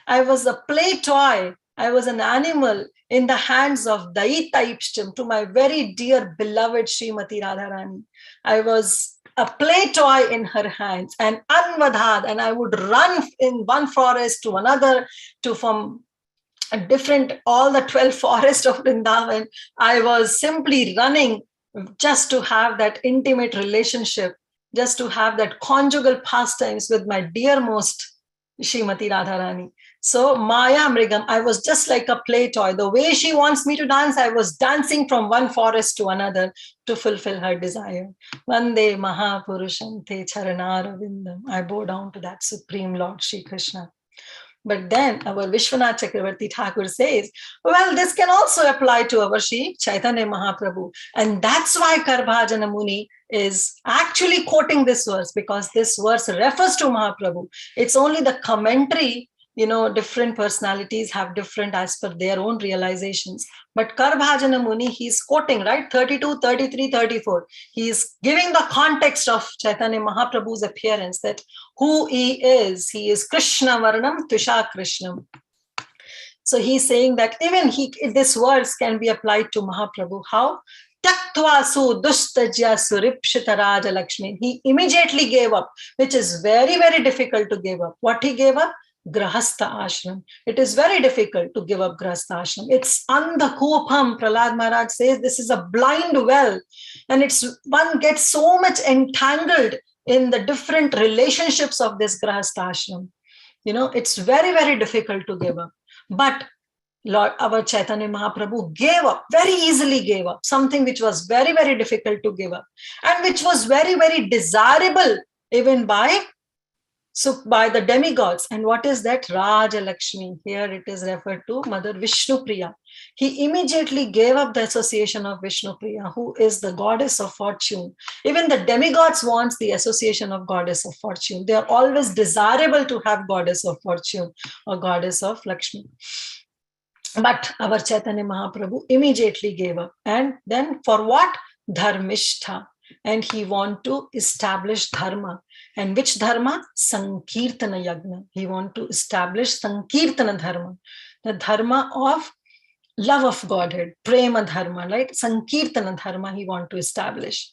I was a play toy. I was an animal in the hands of Daita Ipshtim, to my very dear beloved Srimati Radharani. I was a play toy in her hands, and Anvadhad, and I would run in one forest to another, to from a different, all the 12 forests of Vrindavan. I was simply running just to have that intimate relationship, just to have that conjugal pastimes with my dearmost Srimati Radharani. So Maya Mrigam, I was just like a play toy. The way she wants me to dance, I was dancing from one forest to another to fulfill her desire. Vande Mahapurusham Te Charanarvindam. I bow down to that Supreme Lord Shri Krishna. But then our Vishwanath Chakravarti Thakur says, well, this can also apply to our Shri Chaitanya Mahaprabhu. And that's why Karbhajana Muni is actually quoting this verse, because this verse refers to Mahaprabhu. It's only the commentary, different personalities have different as per their own realizations. But Karbhajana Muni, he's quoting, right? 32, 33, 34. He's giving the context of Chaitanya Mahaprabhu's appearance, that who he is Krishna Varnam Tusha Krishnam. So he's saying that even this verse can be applied to Mahaprabhu. How? Taktvasu dustajya suripshita raja Lakshmi. He immediately gave up, which is very, very difficult to give up. What he gave up? Grahastha ashram. It is very difficult to give up Grahastha ashram. It's andhakupam. Prahlad Maharaj says this is a blind well, and one gets so much entangled in the different relationships of this Grahastha ashram. It's very, very difficult to give up. But Lord, our Chaitanya Mahaprabhu gave up, very easily gave up, something which was very, very difficult to give up, and which was very, very desirable even by the demigods. And what is that? Raja Lakshmi. Here it is referred to Mother Vishnu Priya. He immediately gave up the association of Vishnu Priya, who is the goddess of fortune. Even the demigods want the association of goddess of fortune. They are always desirable to have goddess of fortune or goddess of Lakshmi. But our Chaitanya Mahaprabhu immediately gave up. And then for what? Dharmishtha. And he want to establish Dharma. And which Dharma? Sankirtana Yagna. He want to establish Sankirtana Dharma. The Dharma of love of Godhead. Prema Dharma, right? Sankirtana Dharma he want to establish.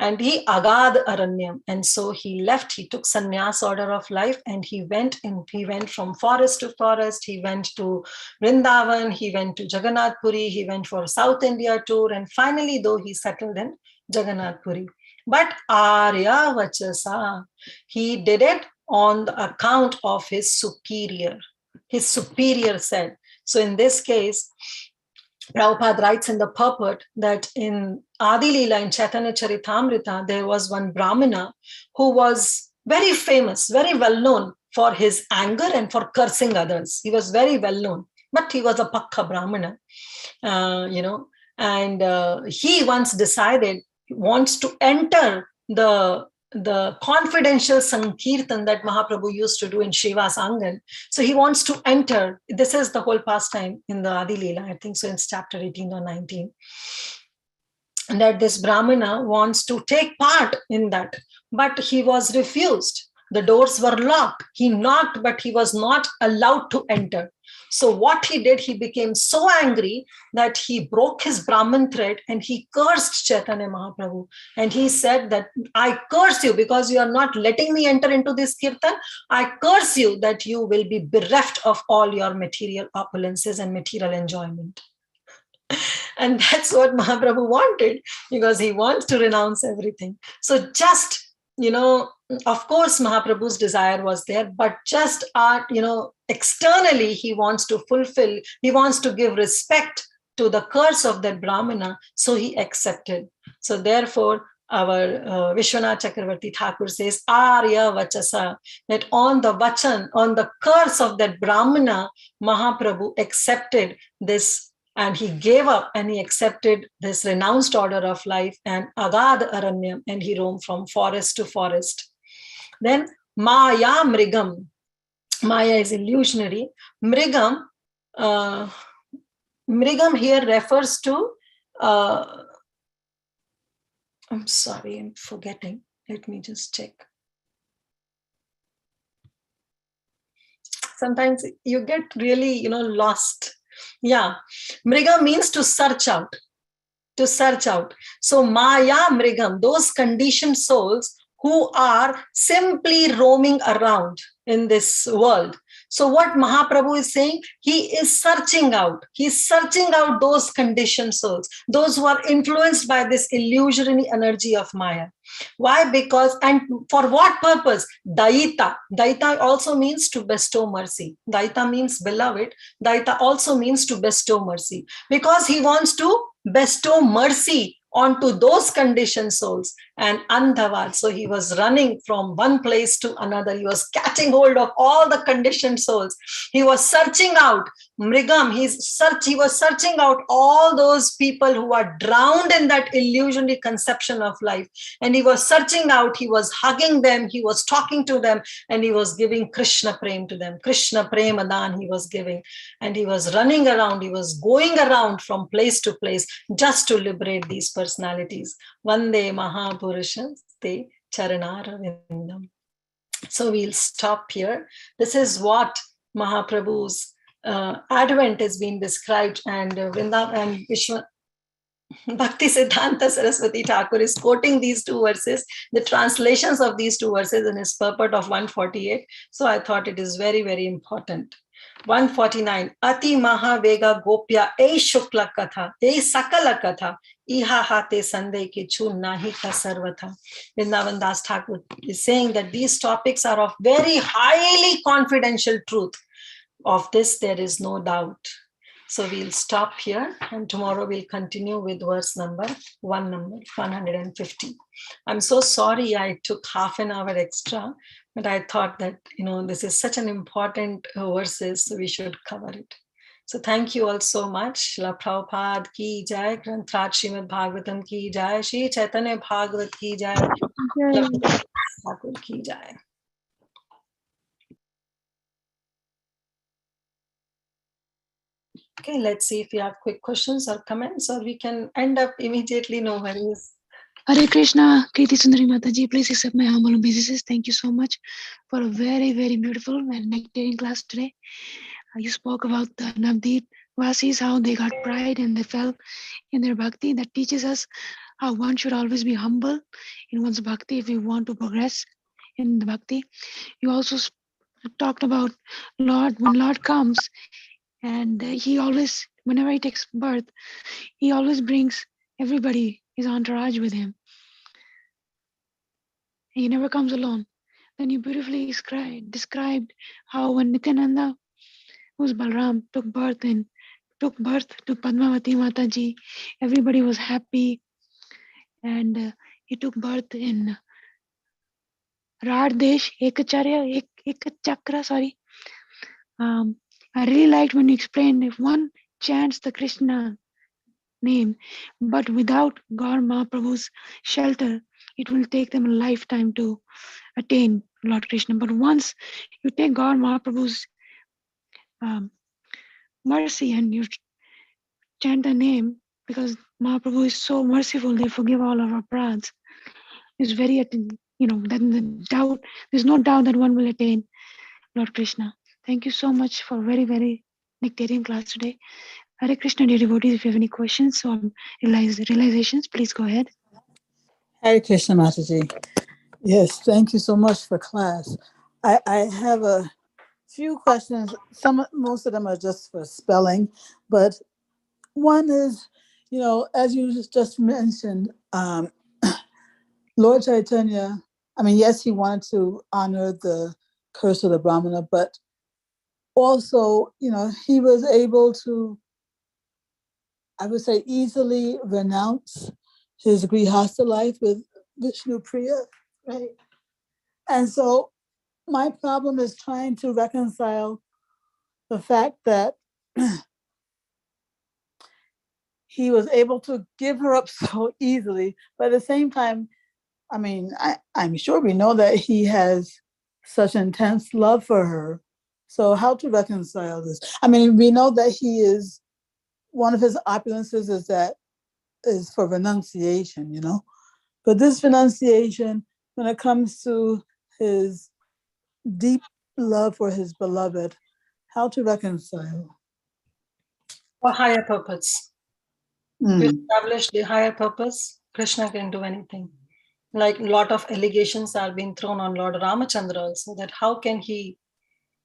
And he agad aranyam. And so he left, he took sannyas order of life, and he went from forest to forest. He went to Vrindavan, he went to Jagannath Puri, he went for South India tour, and finally though he settled in Jagannath Puri. But Arya Vachasa, he did it on the account of his superior. His superior said. So in this case, Prabhupada writes in the purport that in Adi Leela, in Chaitanya Charitamrita, there was one Brahmana who was very famous, very well known for his anger and for cursing others. He was very well known, but he was a Paksha Brahmana, and he once decided he wants to enter the confidential Sankirtan that Mahaprabhu used to do in Shiva's Angan. So he wants to enter. This is the whole pastime in the Adi Leela, I think so, in chapter 18 or 19. And that this Brahmana wants to take part in that, but he was refused. The doors were locked. He knocked, but he was not allowed to enter. So what he did, he became so angry that he broke his Brahman thread and he cursed Chaitanya Mahaprabhu. And he said that, I curse you because you are not letting me enter into this kirtan. I curse you that you will be bereft of all your material opulences and material enjoyment. And that's what Mahaprabhu wanted, because he wants to renounce everything. So just, of course, Mahaprabhu's desire was there, but just, externally, he wants to fulfill, he wants to give respect to the curse of that Brahmana. So he accepted. So therefore, our Vishwanath Chakravarti Thakur says, Arya Vachasa, that on the Vachan, on the curse of that Brahmana, Mahaprabhu accepted this, and he gave up and he accepted this renounced order of life and Agad Aranyam, and he roamed from forest to forest. Then Maya Mrigam. Maya is illusionary. Mrigam, Mrigam here refers to, I'm sorry, I'm forgetting. Let me just check. Sometimes you get really, lost. Yeah, Mriga means to search out, to search out. So Maya Mrigam, those conditioned souls who are simply roaming around in this world. So what Mahaprabhu is saying, he is searching out. He's searching out those conditioned souls, those who are influenced by this illusory energy of Maya. Why? Because, and for what purpose? Daita. Daita also means to bestow mercy. Daita means beloved. Daita also means to bestow mercy. Because he wants to bestow mercy onto those conditioned souls. And Andhavad, so he was running from one place to another. He was catching hold of all the conditioned souls. He was searching out Mrigam. He was searching out all those people who are drowned in that illusionary conception of life. And he was searching out, he was hugging them, he was talking to them, and he was giving Krishna Prem to them. Krishna Premadan he was giving. And he was running around, he was going around from place to place just to liberate these personalities. Vande Mahapurusha Te Charanaravindam. So we'll stop here. This is what Mahaprabhu's advent is being described, and Vrindavan and Vishwa Bhakti Siddhanta Saraswati Thakur is quoting these two verses, the translations of these two verses in his purport of 148. So I thought it is very, very important. 149. Ati Mahavega Gopya E Shukla Katha, E Sakala Katha, Iha Hate Sande Ki Chu Nahi Ka Sarvatha. Vrindavan Das Thakur is saying that these topics are of very highly confidential truth. Of this, there is no doubt. So we'll stop here, and tomorrow we'll continue with verse number 150. I'm so sorry I took half an hour extra, but I thought that, this is such an important verses, so we should cover it. So thank you all so much. Srila Prabhupada ki jai, Granthraj Srimad-Bhagavatam ki jai, Shri Chaitanya Bhagavat ki jai, Thakur ki jai. Okay, let's see if you have quick questions or comments, or we can end up immediately, no worries. Hare Krishna, Kriti Sundari Mataji, please accept my humble obeisances. Thank you so much for a very, very beautiful and nectaring class today. You spoke about the Navadi Vasis, how they got pride and they fell in their bhakti. That teaches us how one should always be humble in one's bhakti if we want to progress in the bhakti. You also talked about Lord, when Lord comes, and he always, whenever he takes birth, he always brings everybody, his entourage with him. He never comes alone. Then you beautifully described how when Nityananda, who's Balram, took birth to Padmavati Mataji, everybody was happy. And he took birth in Raddesh, Ekachakra, sorry. I really liked when you explained if one chants the Krishna name, but without Gaur Mahaprabhu's shelter, it will take them a lifetime to attain Lord Krishna. But once you take Gaur Mahaprabhu's mercy and you chant the name, because Mahaprabhu is so merciful, they forgive all of our pradhas. It's very then the doubt, there's no doubt that one will attain Lord Krishna. Thank you so much for very, very nectarian class today. Hare Krishna, dear devotees, if you have any questions or realizations, please go ahead. Hare Krishna, Mataji. Yes, thank you so much for class. I have a few questions. Most of them are just for spelling, but one is, as you just mentioned, Lord Chaitanya, yes, he wanted to honor the curse of the Brahmana, but also, he was able to, I would say, easily renounce his grihastha life with Vishnu Priya, right? And so my problem is trying to reconcile the fact that he was able to give her up so easily, but at the same time, I'm sure we know that he has such intense love for her. So how to reconcile this? We know that he is, one of his opulences is for renunciation, but this renunciation, when it comes to his deep love for his beloved, how to reconcile? For higher purpose. To establish the higher purpose, Krishna can do anything. Like a lot of allegations are being thrown on Lord Ramachandra also, that how can he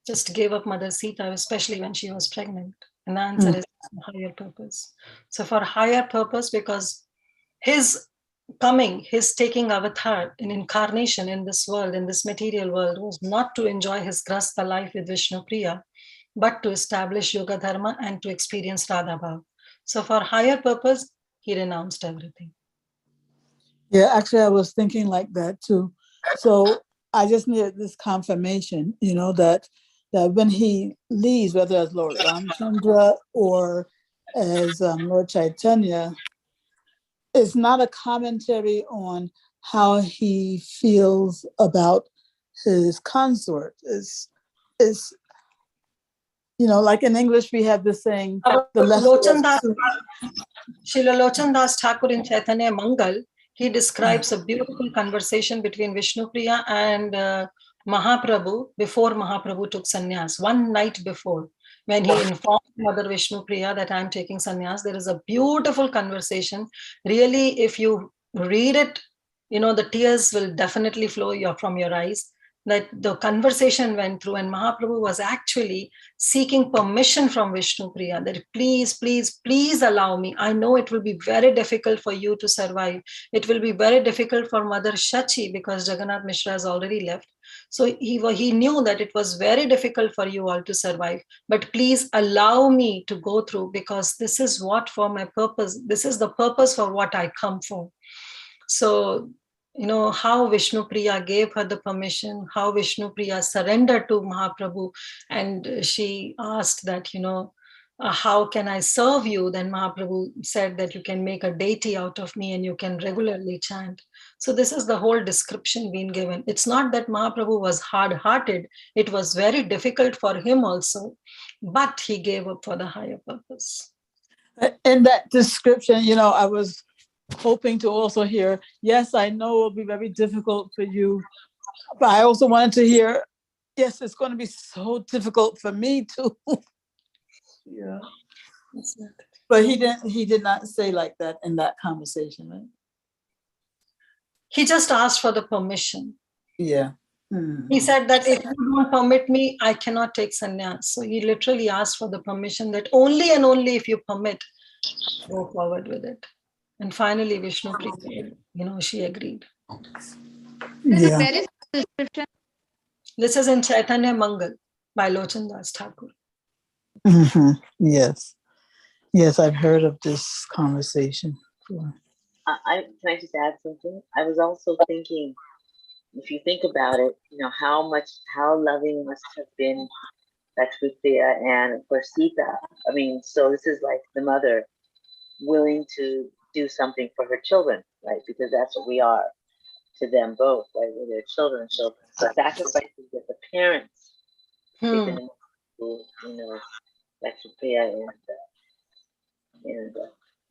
just give up Mother Sita, especially when she was pregnant? And the answer is higher purpose. So for higher purpose, because his coming, his taking avatar, an incarnation in this world, in this material world, was not to enjoy his grasta life with Vishnu Priya, but to establish Yoga Dharma and to experience Radha Bhav. So for higher purpose, he renounced everything. Yeah, actually, I was thinking like that too. So I just needed this confirmation, that when he leaves, whether as Lord Ramachandra or as Lord Chaitanya, it's not a commentary on how he feels about his consort. It's like in English, we have this saying, the lesser of two. Srila Lochan Das Thakur in Chaitanya Mangal, he describes a beautiful conversation between Vishnu Priya and Mahaprabhu before Mahaprabhu took sannyas, one night before. When he informed Mother Vishnu Priya that I'm taking sannyas, there is a beautiful conversation. Really, if you read it, the tears will definitely flow from your eyes. That the conversation went through, and Mahaprabhu was actually seeking permission from Vishnu Priya that please, please, please allow me. I know it will be very difficult for you to survive. It will be very difficult for Mother Shachi because Jagannath Mishra has already left. So he knew that it was very difficult for you all to survive. But please allow me to go through, because this is what for my purpose. This is the purpose for what I come for. So how Vishnu Priya gave her the permission, how Vishnu Priya surrendered to Mahaprabhu, and she asked that, how can I serve you? Then Mahaprabhu said that you can make a deity out of me and you can regularly chant. So this is the whole description being given. It's not that Mahaprabhu was hard-hearted. It was very difficult for him also, but he gave up for the higher purpose. In that description, I was hoping to also hear, yes, I know it will be very difficult for you, but I also wanted to hear, yes, it's going to be so difficult for me too. Yeah. But he did not say like that in that conversation, right? He just asked for the permission. Yeah. He said that if you don't permit me, I cannot take sannyas. So he literally asked for the permission that only and only if you permit, go forward with it. And finally, Vishnu Priya, she agreed. Yeah. Where is the description? This is in Chaitanya Mangal by Lochan Das Thakur. Yes. Yes, I've heard of this conversation. Can I just add something? I was also thinking, if you think about it, how loving must have been Lakshmipriya and of course Sita. So this is like the mother willing to do something for her children, right? Because that's what we are to them both, right? We're their children. So the sacrifices that the parents, Lakshmipriya and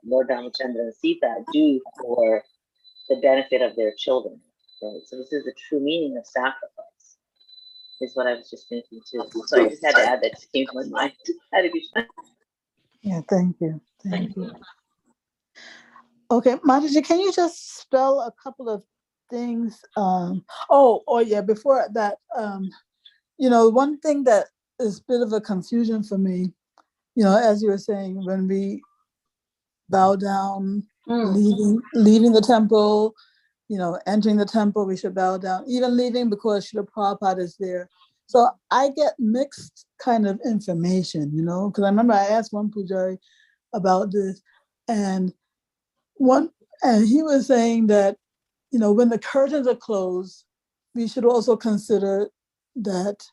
Lord Ramachandra and Sita do for the benefit of their children. Right? So this is the true meaning of sacrifice, is what I was just thinking too. So I just had to add that, just came to my mind. Hare Krishna. Yeah, thank you. Thank you. Okay, Mataji, can you just spell a couple of things? Yeah, before that, one thing that is a bit of a confusion for me, as you were saying, when we bow down, leaving the temple, entering the temple, we should bow down, even leaving because Srila Prabhupada is there. So I get mixed kind of information, because I remember I asked one Pujari about this, and he was saying that, when the curtains are closed, we should also consider that,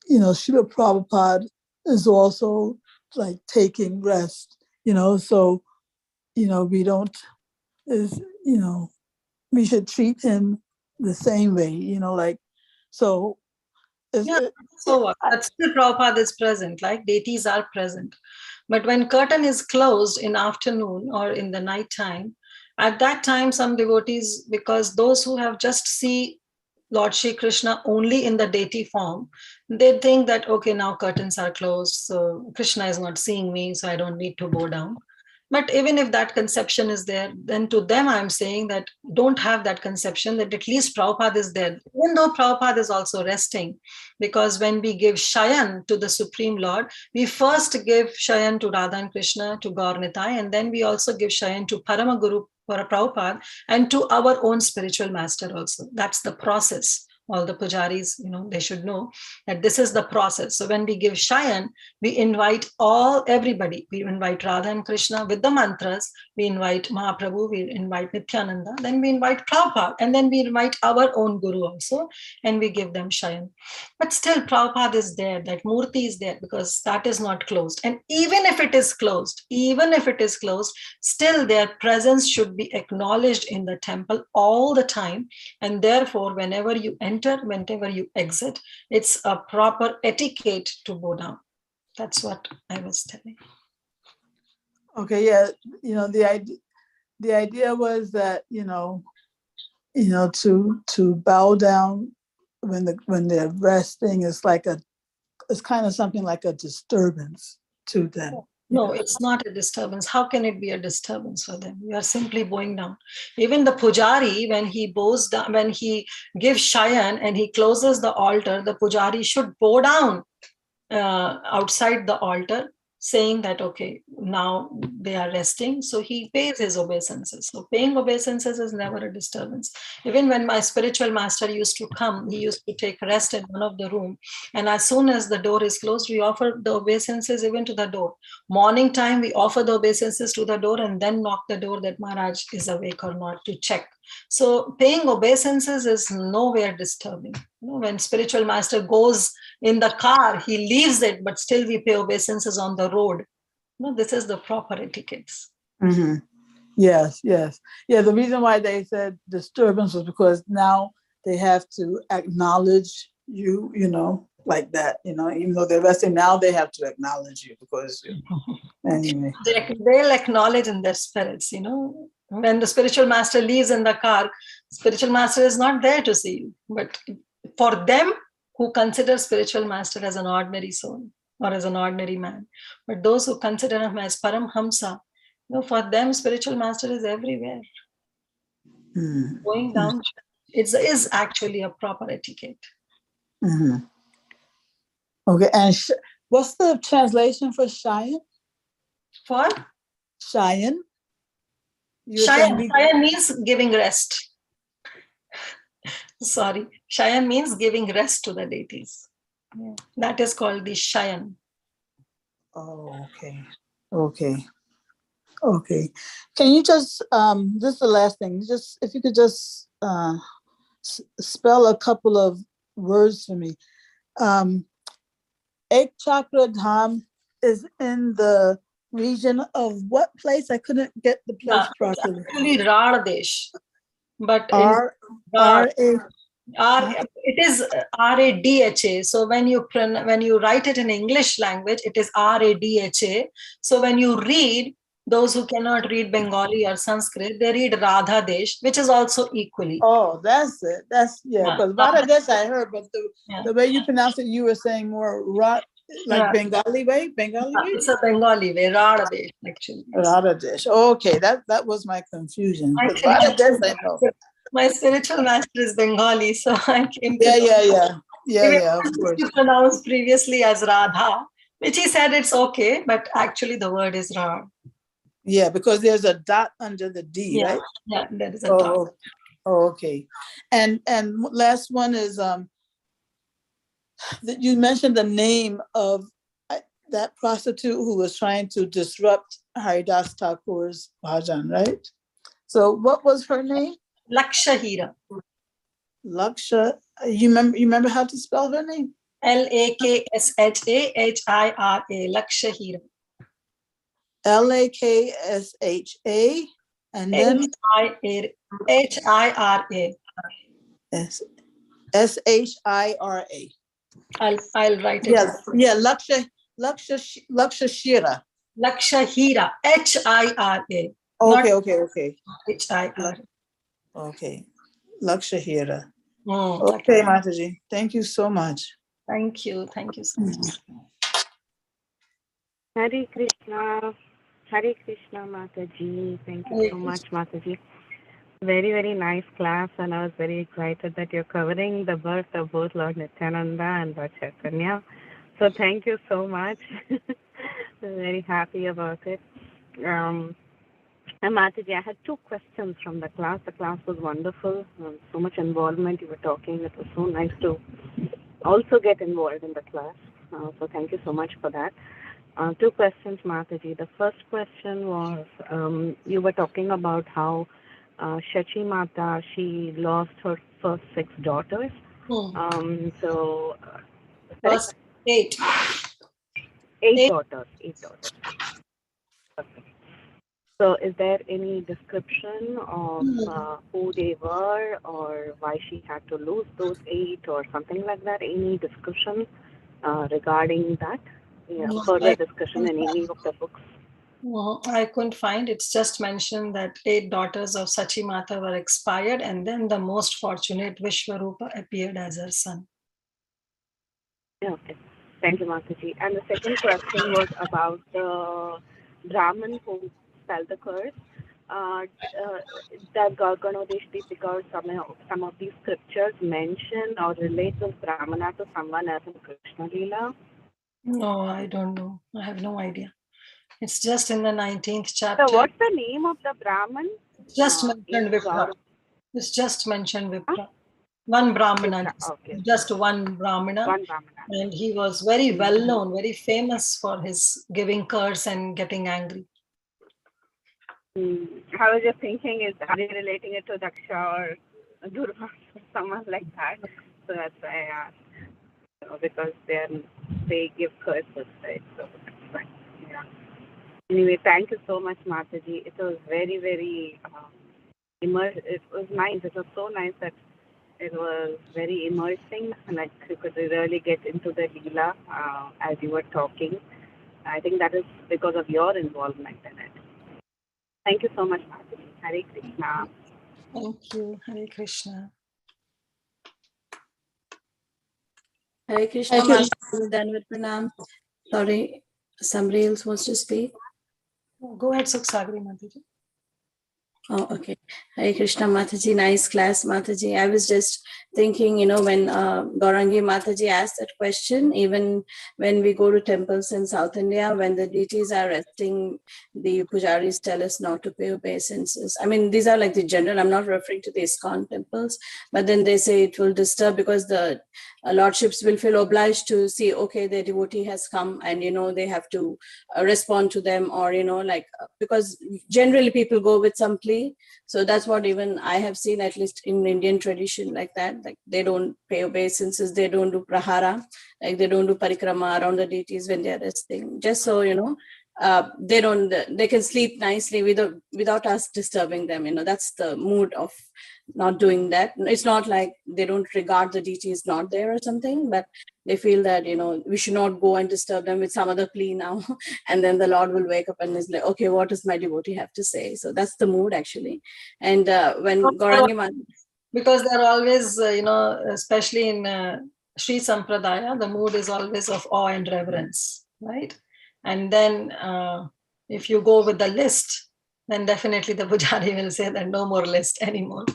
Srila Prabhupada is also like taking rest, so, we don't, we should treat him the same way, so. So what? But still Prabhupada is present, like deities are present. But when curtain is closed in afternoon or in the night time, at that time some devotees, because those who have just see Lord Shri Krishna only in the deity form, they think that, okay, now curtains are closed, so Krishna is not seeing me, so I don't need to bow down. But even if that conception is there, then to them I'm saying that don't have that conception, that at least Prabhupada is there. Even though Prabhupada is also resting, because when we give Shayan to the Supreme Lord, we first give Shayan to Radha and Krishna, to Gaur Nitai, and then we also give Shayan to Paramaguru Prabhupada and to our own spiritual master also. That's the process. All the pujaris, they should know that this is the process. So when we give Shayan, we invite everybody. We invite Radha and Krishna with the mantras. We invite Mahaprabhu, we invite Nityananda, then we invite Prabhupada, and then we invite our own Guru also, and we give them Shayan. But still Prabhupada is there, that Murti is there, because that is not closed. And even if it is closed, still their presence should be acknowledged in the temple all the time. And therefore, whenever you enter, whenever you exit, it's a proper etiquette to bow down. That's what I was telling. Okay, yeah, the idea was that to bow down when they're resting is it's kind of something like a disturbance to them. No, it's not a disturbance. How can it be a disturbance for them? You are simply bowing down. Even the pujari, when he bows down, when he gives Shayan and he closes the altar, the pujari should bow down outside the altar, saying that, okay, now they are resting. So he pays his obeisances. So paying obeisances is never a disturbance. Even when my spiritual master used to come, he used to take rest in one of the room. And as soon as the door is closed, we offer the obeisances even to the door. Morning time, we offer the obeisances to the door and then knock the door that Maharaj is awake or not, to check. So paying obeisances is nowhere disturbing. When spiritual master goes in the car, he leaves it, but still we pay obeisances on the road. This is the proper etiquettes. Mm-hmm. Yes. Yeah, the reason why they said disturbance was because now they have to acknowledge you, like that, even though they're resting, now they have to acknowledge you because, anyway. They'll acknowledge in their spirits, When the spiritual master leaves in the car, spiritual master is not there to see you. But for them who consider spiritual master as an ordinary soul or as an ordinary man, but those who consider him as Paramhamsa, for them spiritual master is everywhere. Going down is actually a proper etiquette. Mm-hmm. Okay, and what's the translation for Shayan? For? Shayan? Shayan means giving rest. Sorry, Shayan means giving rest to the deities. Yeah. That is called the Shayan. Oh, okay. Can you just, this is the last thing, just if you could just spell a couple of words for me. Ek Chakra Dham is in the region of what place? I couldn't get the place properly. It's actually Radhesh, but it is Radha. So when you write it in English language, it is Radha. So when you read, those who cannot read Bengali or Sanskrit, they read Radha Desh, which is also equally. Oh, that's it. That's because Bangladesh I heard, but the way you pronounce it, you were saying more Bengali way. Bengali way. It's a Bengali way, Radha Desh actually. Radha Desh. Okay, that was my confusion. My spiritual master is Bengali, so I came to yeah, of course. He pronounced previously as Radha, which he said it's okay, but actually the word is Radha. Yeah, because there's a dot under the D, right? Yeah, there is a dot. Oh, okay. And last one is that you mentioned the name of that prostitute who was trying to disrupt Haridas Thakur's bhajan, right? So what was her name? Lakshahira. Laksha. You remember how to spell her name? Lakshahira. Lakshahira. Lakshha and then Hira. Shira. I'll write it. Yeah, Lakshashira. Lakshahira. Hira. Okay. Hira. Okay. Lakshahira. Okay, Mataji. Thank you so much. Thank you so much. Hare Krishna. Hare Krishna, Mataji. Thank you so much, Mataji. Very, very nice class, and I was very excited that you're covering the birth of both Lord Nityananda and Lord Chaitanya. So thank you so much. I'm very happy about it. And Mataji, I had 2 questions from the class. The class was wonderful. So much involvement you were talking. It was so nice to also get involved in the class. So thank you so much for that. 2 questions, Mataji. The first question was, you were talking about how Shachi Mata, she lost her first 6 daughters. First 8. 8 daughters. 8 daughters. Okay. So is there any description of who they were or why she had to lose those 8 or something like that? Any description regarding that? Further discussion in any of the books? I couldn't find. It's just mentioned that 8 daughters of Sachi Mata were expired, and then the most fortunate Vishwarupa appeared as her son. Okay. Thank you, Mataji. And the second question was about the Brahmin who fell the curse. Does Garganodesh Deepika or some of these scriptures mention or relate this Brahmana to someone else in Krishna Leela? No, I don't know. I have no idea. It's just in the 19th chapter. So what's the name of the Brahman? Just mentioned Vipra. It's just mentioned Vipra. One Brahmana. Okay. Just one Brahmana. One Brahmana. And he was very well known, very famous for his giving curse and getting angry. I was just thinking, are they relating it to Daksha or Durva or someone like that? So that's why I asked. Because they give curses, right? So that's fine. Yeah. Anyway, thank you so much, Mataji. It was very, very immersive. It was nice. It was so nice that it was very immersing, and like you could really get into the Leela as you were talking. I think that is because of your involvement in it. Thank you so much, Mataji. Hare Krishna. Thank you. Hare Krishna. Hare Krishna, Mataji. Done with pranam. Sorry, somebody else wants to speak. Go ahead, Suksagri Mataji. Oh, okay. Hare Krishna, Mataji. Nice class, Mataji. I was just thinking, when Gaurangi Mataji asked that question, even when we go to temples in South India, when the deities are resting, the pujaris tell us not to pay obeisances. I mean, these are like the general, I'm not referring to the ISKCON temples, but then they say it will disturb because the lordships will feel obliged to see, okay, the devotee has come and, they have to respond to them or, because generally people go with some plea. So that's what even I have seen, at least in Indian tradition like that, like they don't pay obeisances, they don't do prahara, like they don't do parikrama around the deities when they're resting, just so, they can sleep nicely without us disturbing them. That's the mood of not doing that. It's not like they don't regard the deity is not there or something, but they feel that, we should not go and disturb them with some other plea now. And then the Lord will wake up and is like, okay, what does my devotee have to say? So that's the mood actually. And when Gaurangi Mataji, because they're always, especially in Sri Sampradaya, the mood is always of awe and reverence, right? And then if you go with the list, then definitely the Pujari will say that no more list anymore.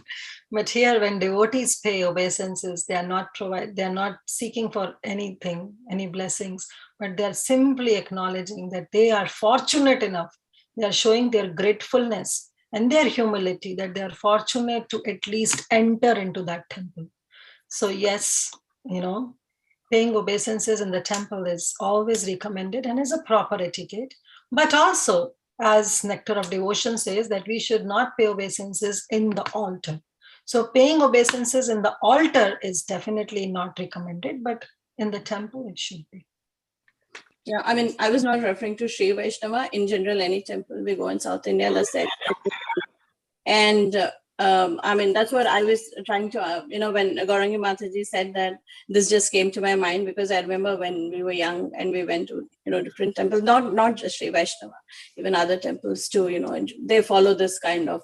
But here, when devotees pay obeisances, they are not seeking for anything, any blessings, but they are simply acknowledging that they are fortunate enough. They are showing their gratefulness and their humility, that they are fortunate to at least enter into that temple. So yes, paying obeisances in the temple is always recommended and is a proper etiquette. But also, as Nectar of Devotion says, that we should not pay obeisances in the altar. So paying obeisances in the altar is definitely not recommended, but in the temple it should be. Yeah, I mean, I was not referring to Sri Vaishnava. In general, any temple we go in South India, the set. And I mean, that's what I was trying to, when Gaurangi Mataji said that, this just came to my mind, because I remember when we were young and we went to, different temples, not just Sri Vaishnava, even other temples too, and they follow this kind of,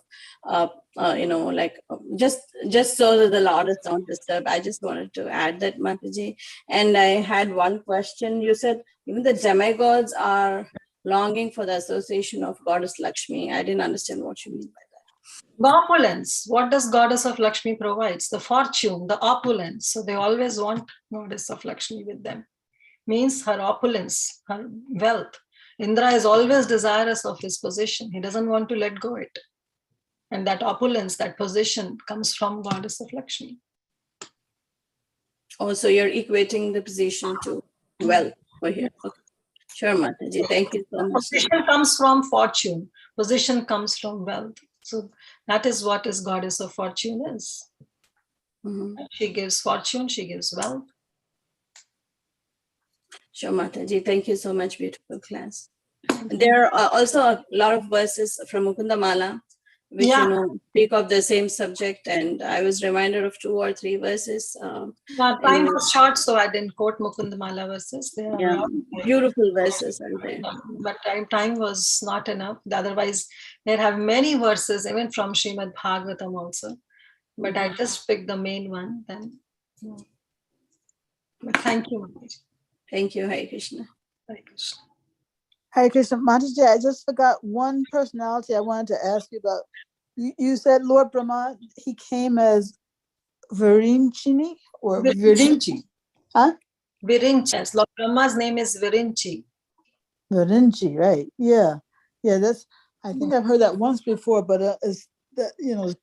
just so that the Lord is not disturbed. I just wanted to add that, Mataji. And I had one question. You said even the demigods are longing for the association of Goddess Lakshmi. I didn't understand what you mean by that. Opulence. What does Goddess of Lakshmi provides? The fortune, the opulence. So they always want Goddess of Lakshmi with them. Means her opulence, her wealth. Indra is always desirous of his position. He doesn't want to let go it. And that opulence, that position comes from Goddess of Lakshmi. Oh, so you're equating the position to wealth over here. Okay. Sure, Mataji. Thank you so much. Position comes from fortune. Position comes from wealth. So that is what is Goddess of Fortune is. Mm-hmm. She gives fortune, she gives wealth. Sure, Mataji. Thank you so much. Beautiful class. There are also a lot of verses from Mukunda Mala, which speak of the same subject, and I was reminded of 2 or 3 verses. Time was short, so I didn't quote Mukunda Mala verses. There are beautiful verses are there. But time was not enough. Otherwise, there have many verses, even from Srimad-Bhagavatam also. But I just picked the main one. Then, but thank you, Mataji. Thank you, Hare Krishna. Hare Krishna. Hare Krishna. Mataji, I just forgot one personality I wanted to ask you about. You said Lord Brahma, he came as Virinchini or Virinchi? Huh? Virinchi. Yes, Lord Brahma's name is Virinchi. Virinchi, right? Yeah, that's. I think I've heard that once before, but it's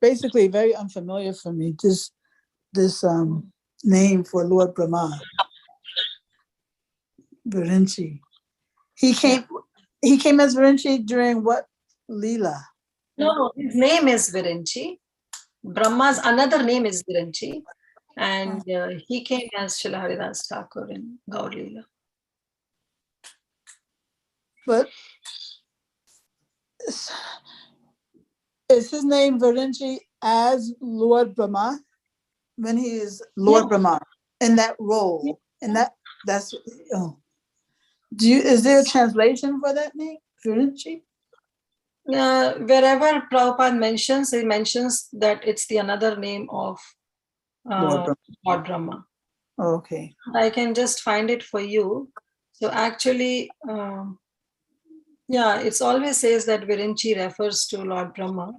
basically very unfamiliar for me. This name for Lord Brahma, Virinchi. He came as Virinchi during what Leela? No, his name is Virinchi. Brahma's another name is Virinchi. And he came as Srila Haridas Thakur in Gaur Leela. But is his name Virinchi as Lord Brahma when he is Lord Brahma in that role? And that's is there a translation for that name, Virinchi? Wherever Prabhupada mentions, he mentions that it's the another name of Lord Brahma. Okay. I can just find it for you. So actually, it always says that Virinchi refers to Lord Brahma.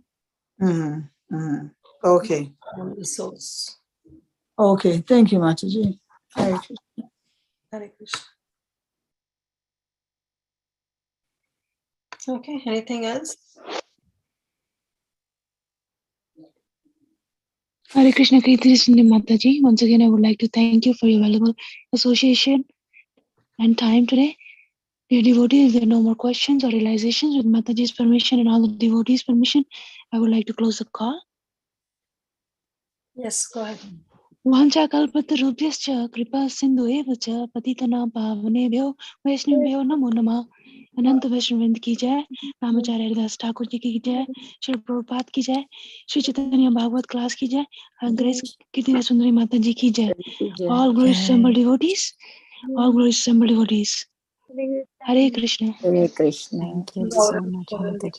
Mm-hmm. Mm-hmm. Okay. On the source. Okay. Thank you, Mataji. Hare Krishna. Hare Krishna. Okay. Anything else? Hare Krishna, Kirtida Mataji. Once again, I would like to thank you for your valuable association and time today. Dear devotees, if there are no more questions or realizations, with Mataji's permission and all the devotees' permission, I would like to close the call. Yes, go ahead. वाञ्छाकल्पतरुभ्यश्च कृपा सिन्धु एव च पतितनां पावनेभ्यो वैष्णवेभ्यो नमो नमः। अनंत वैष्णववृंद की जय, रामाचार्य हरिदास ठाकुर जी की जय, श्री प्रभुपाद की जय, श्री चैतन्य भागवत क्लास की जय, ग्रेस कीर्तिदा सुंदरी माता जी की जय। All glories to assembled devotees, all glories to assembled devotees. Hare Krishna. Hare Krishna. Thank you so much, Mataji.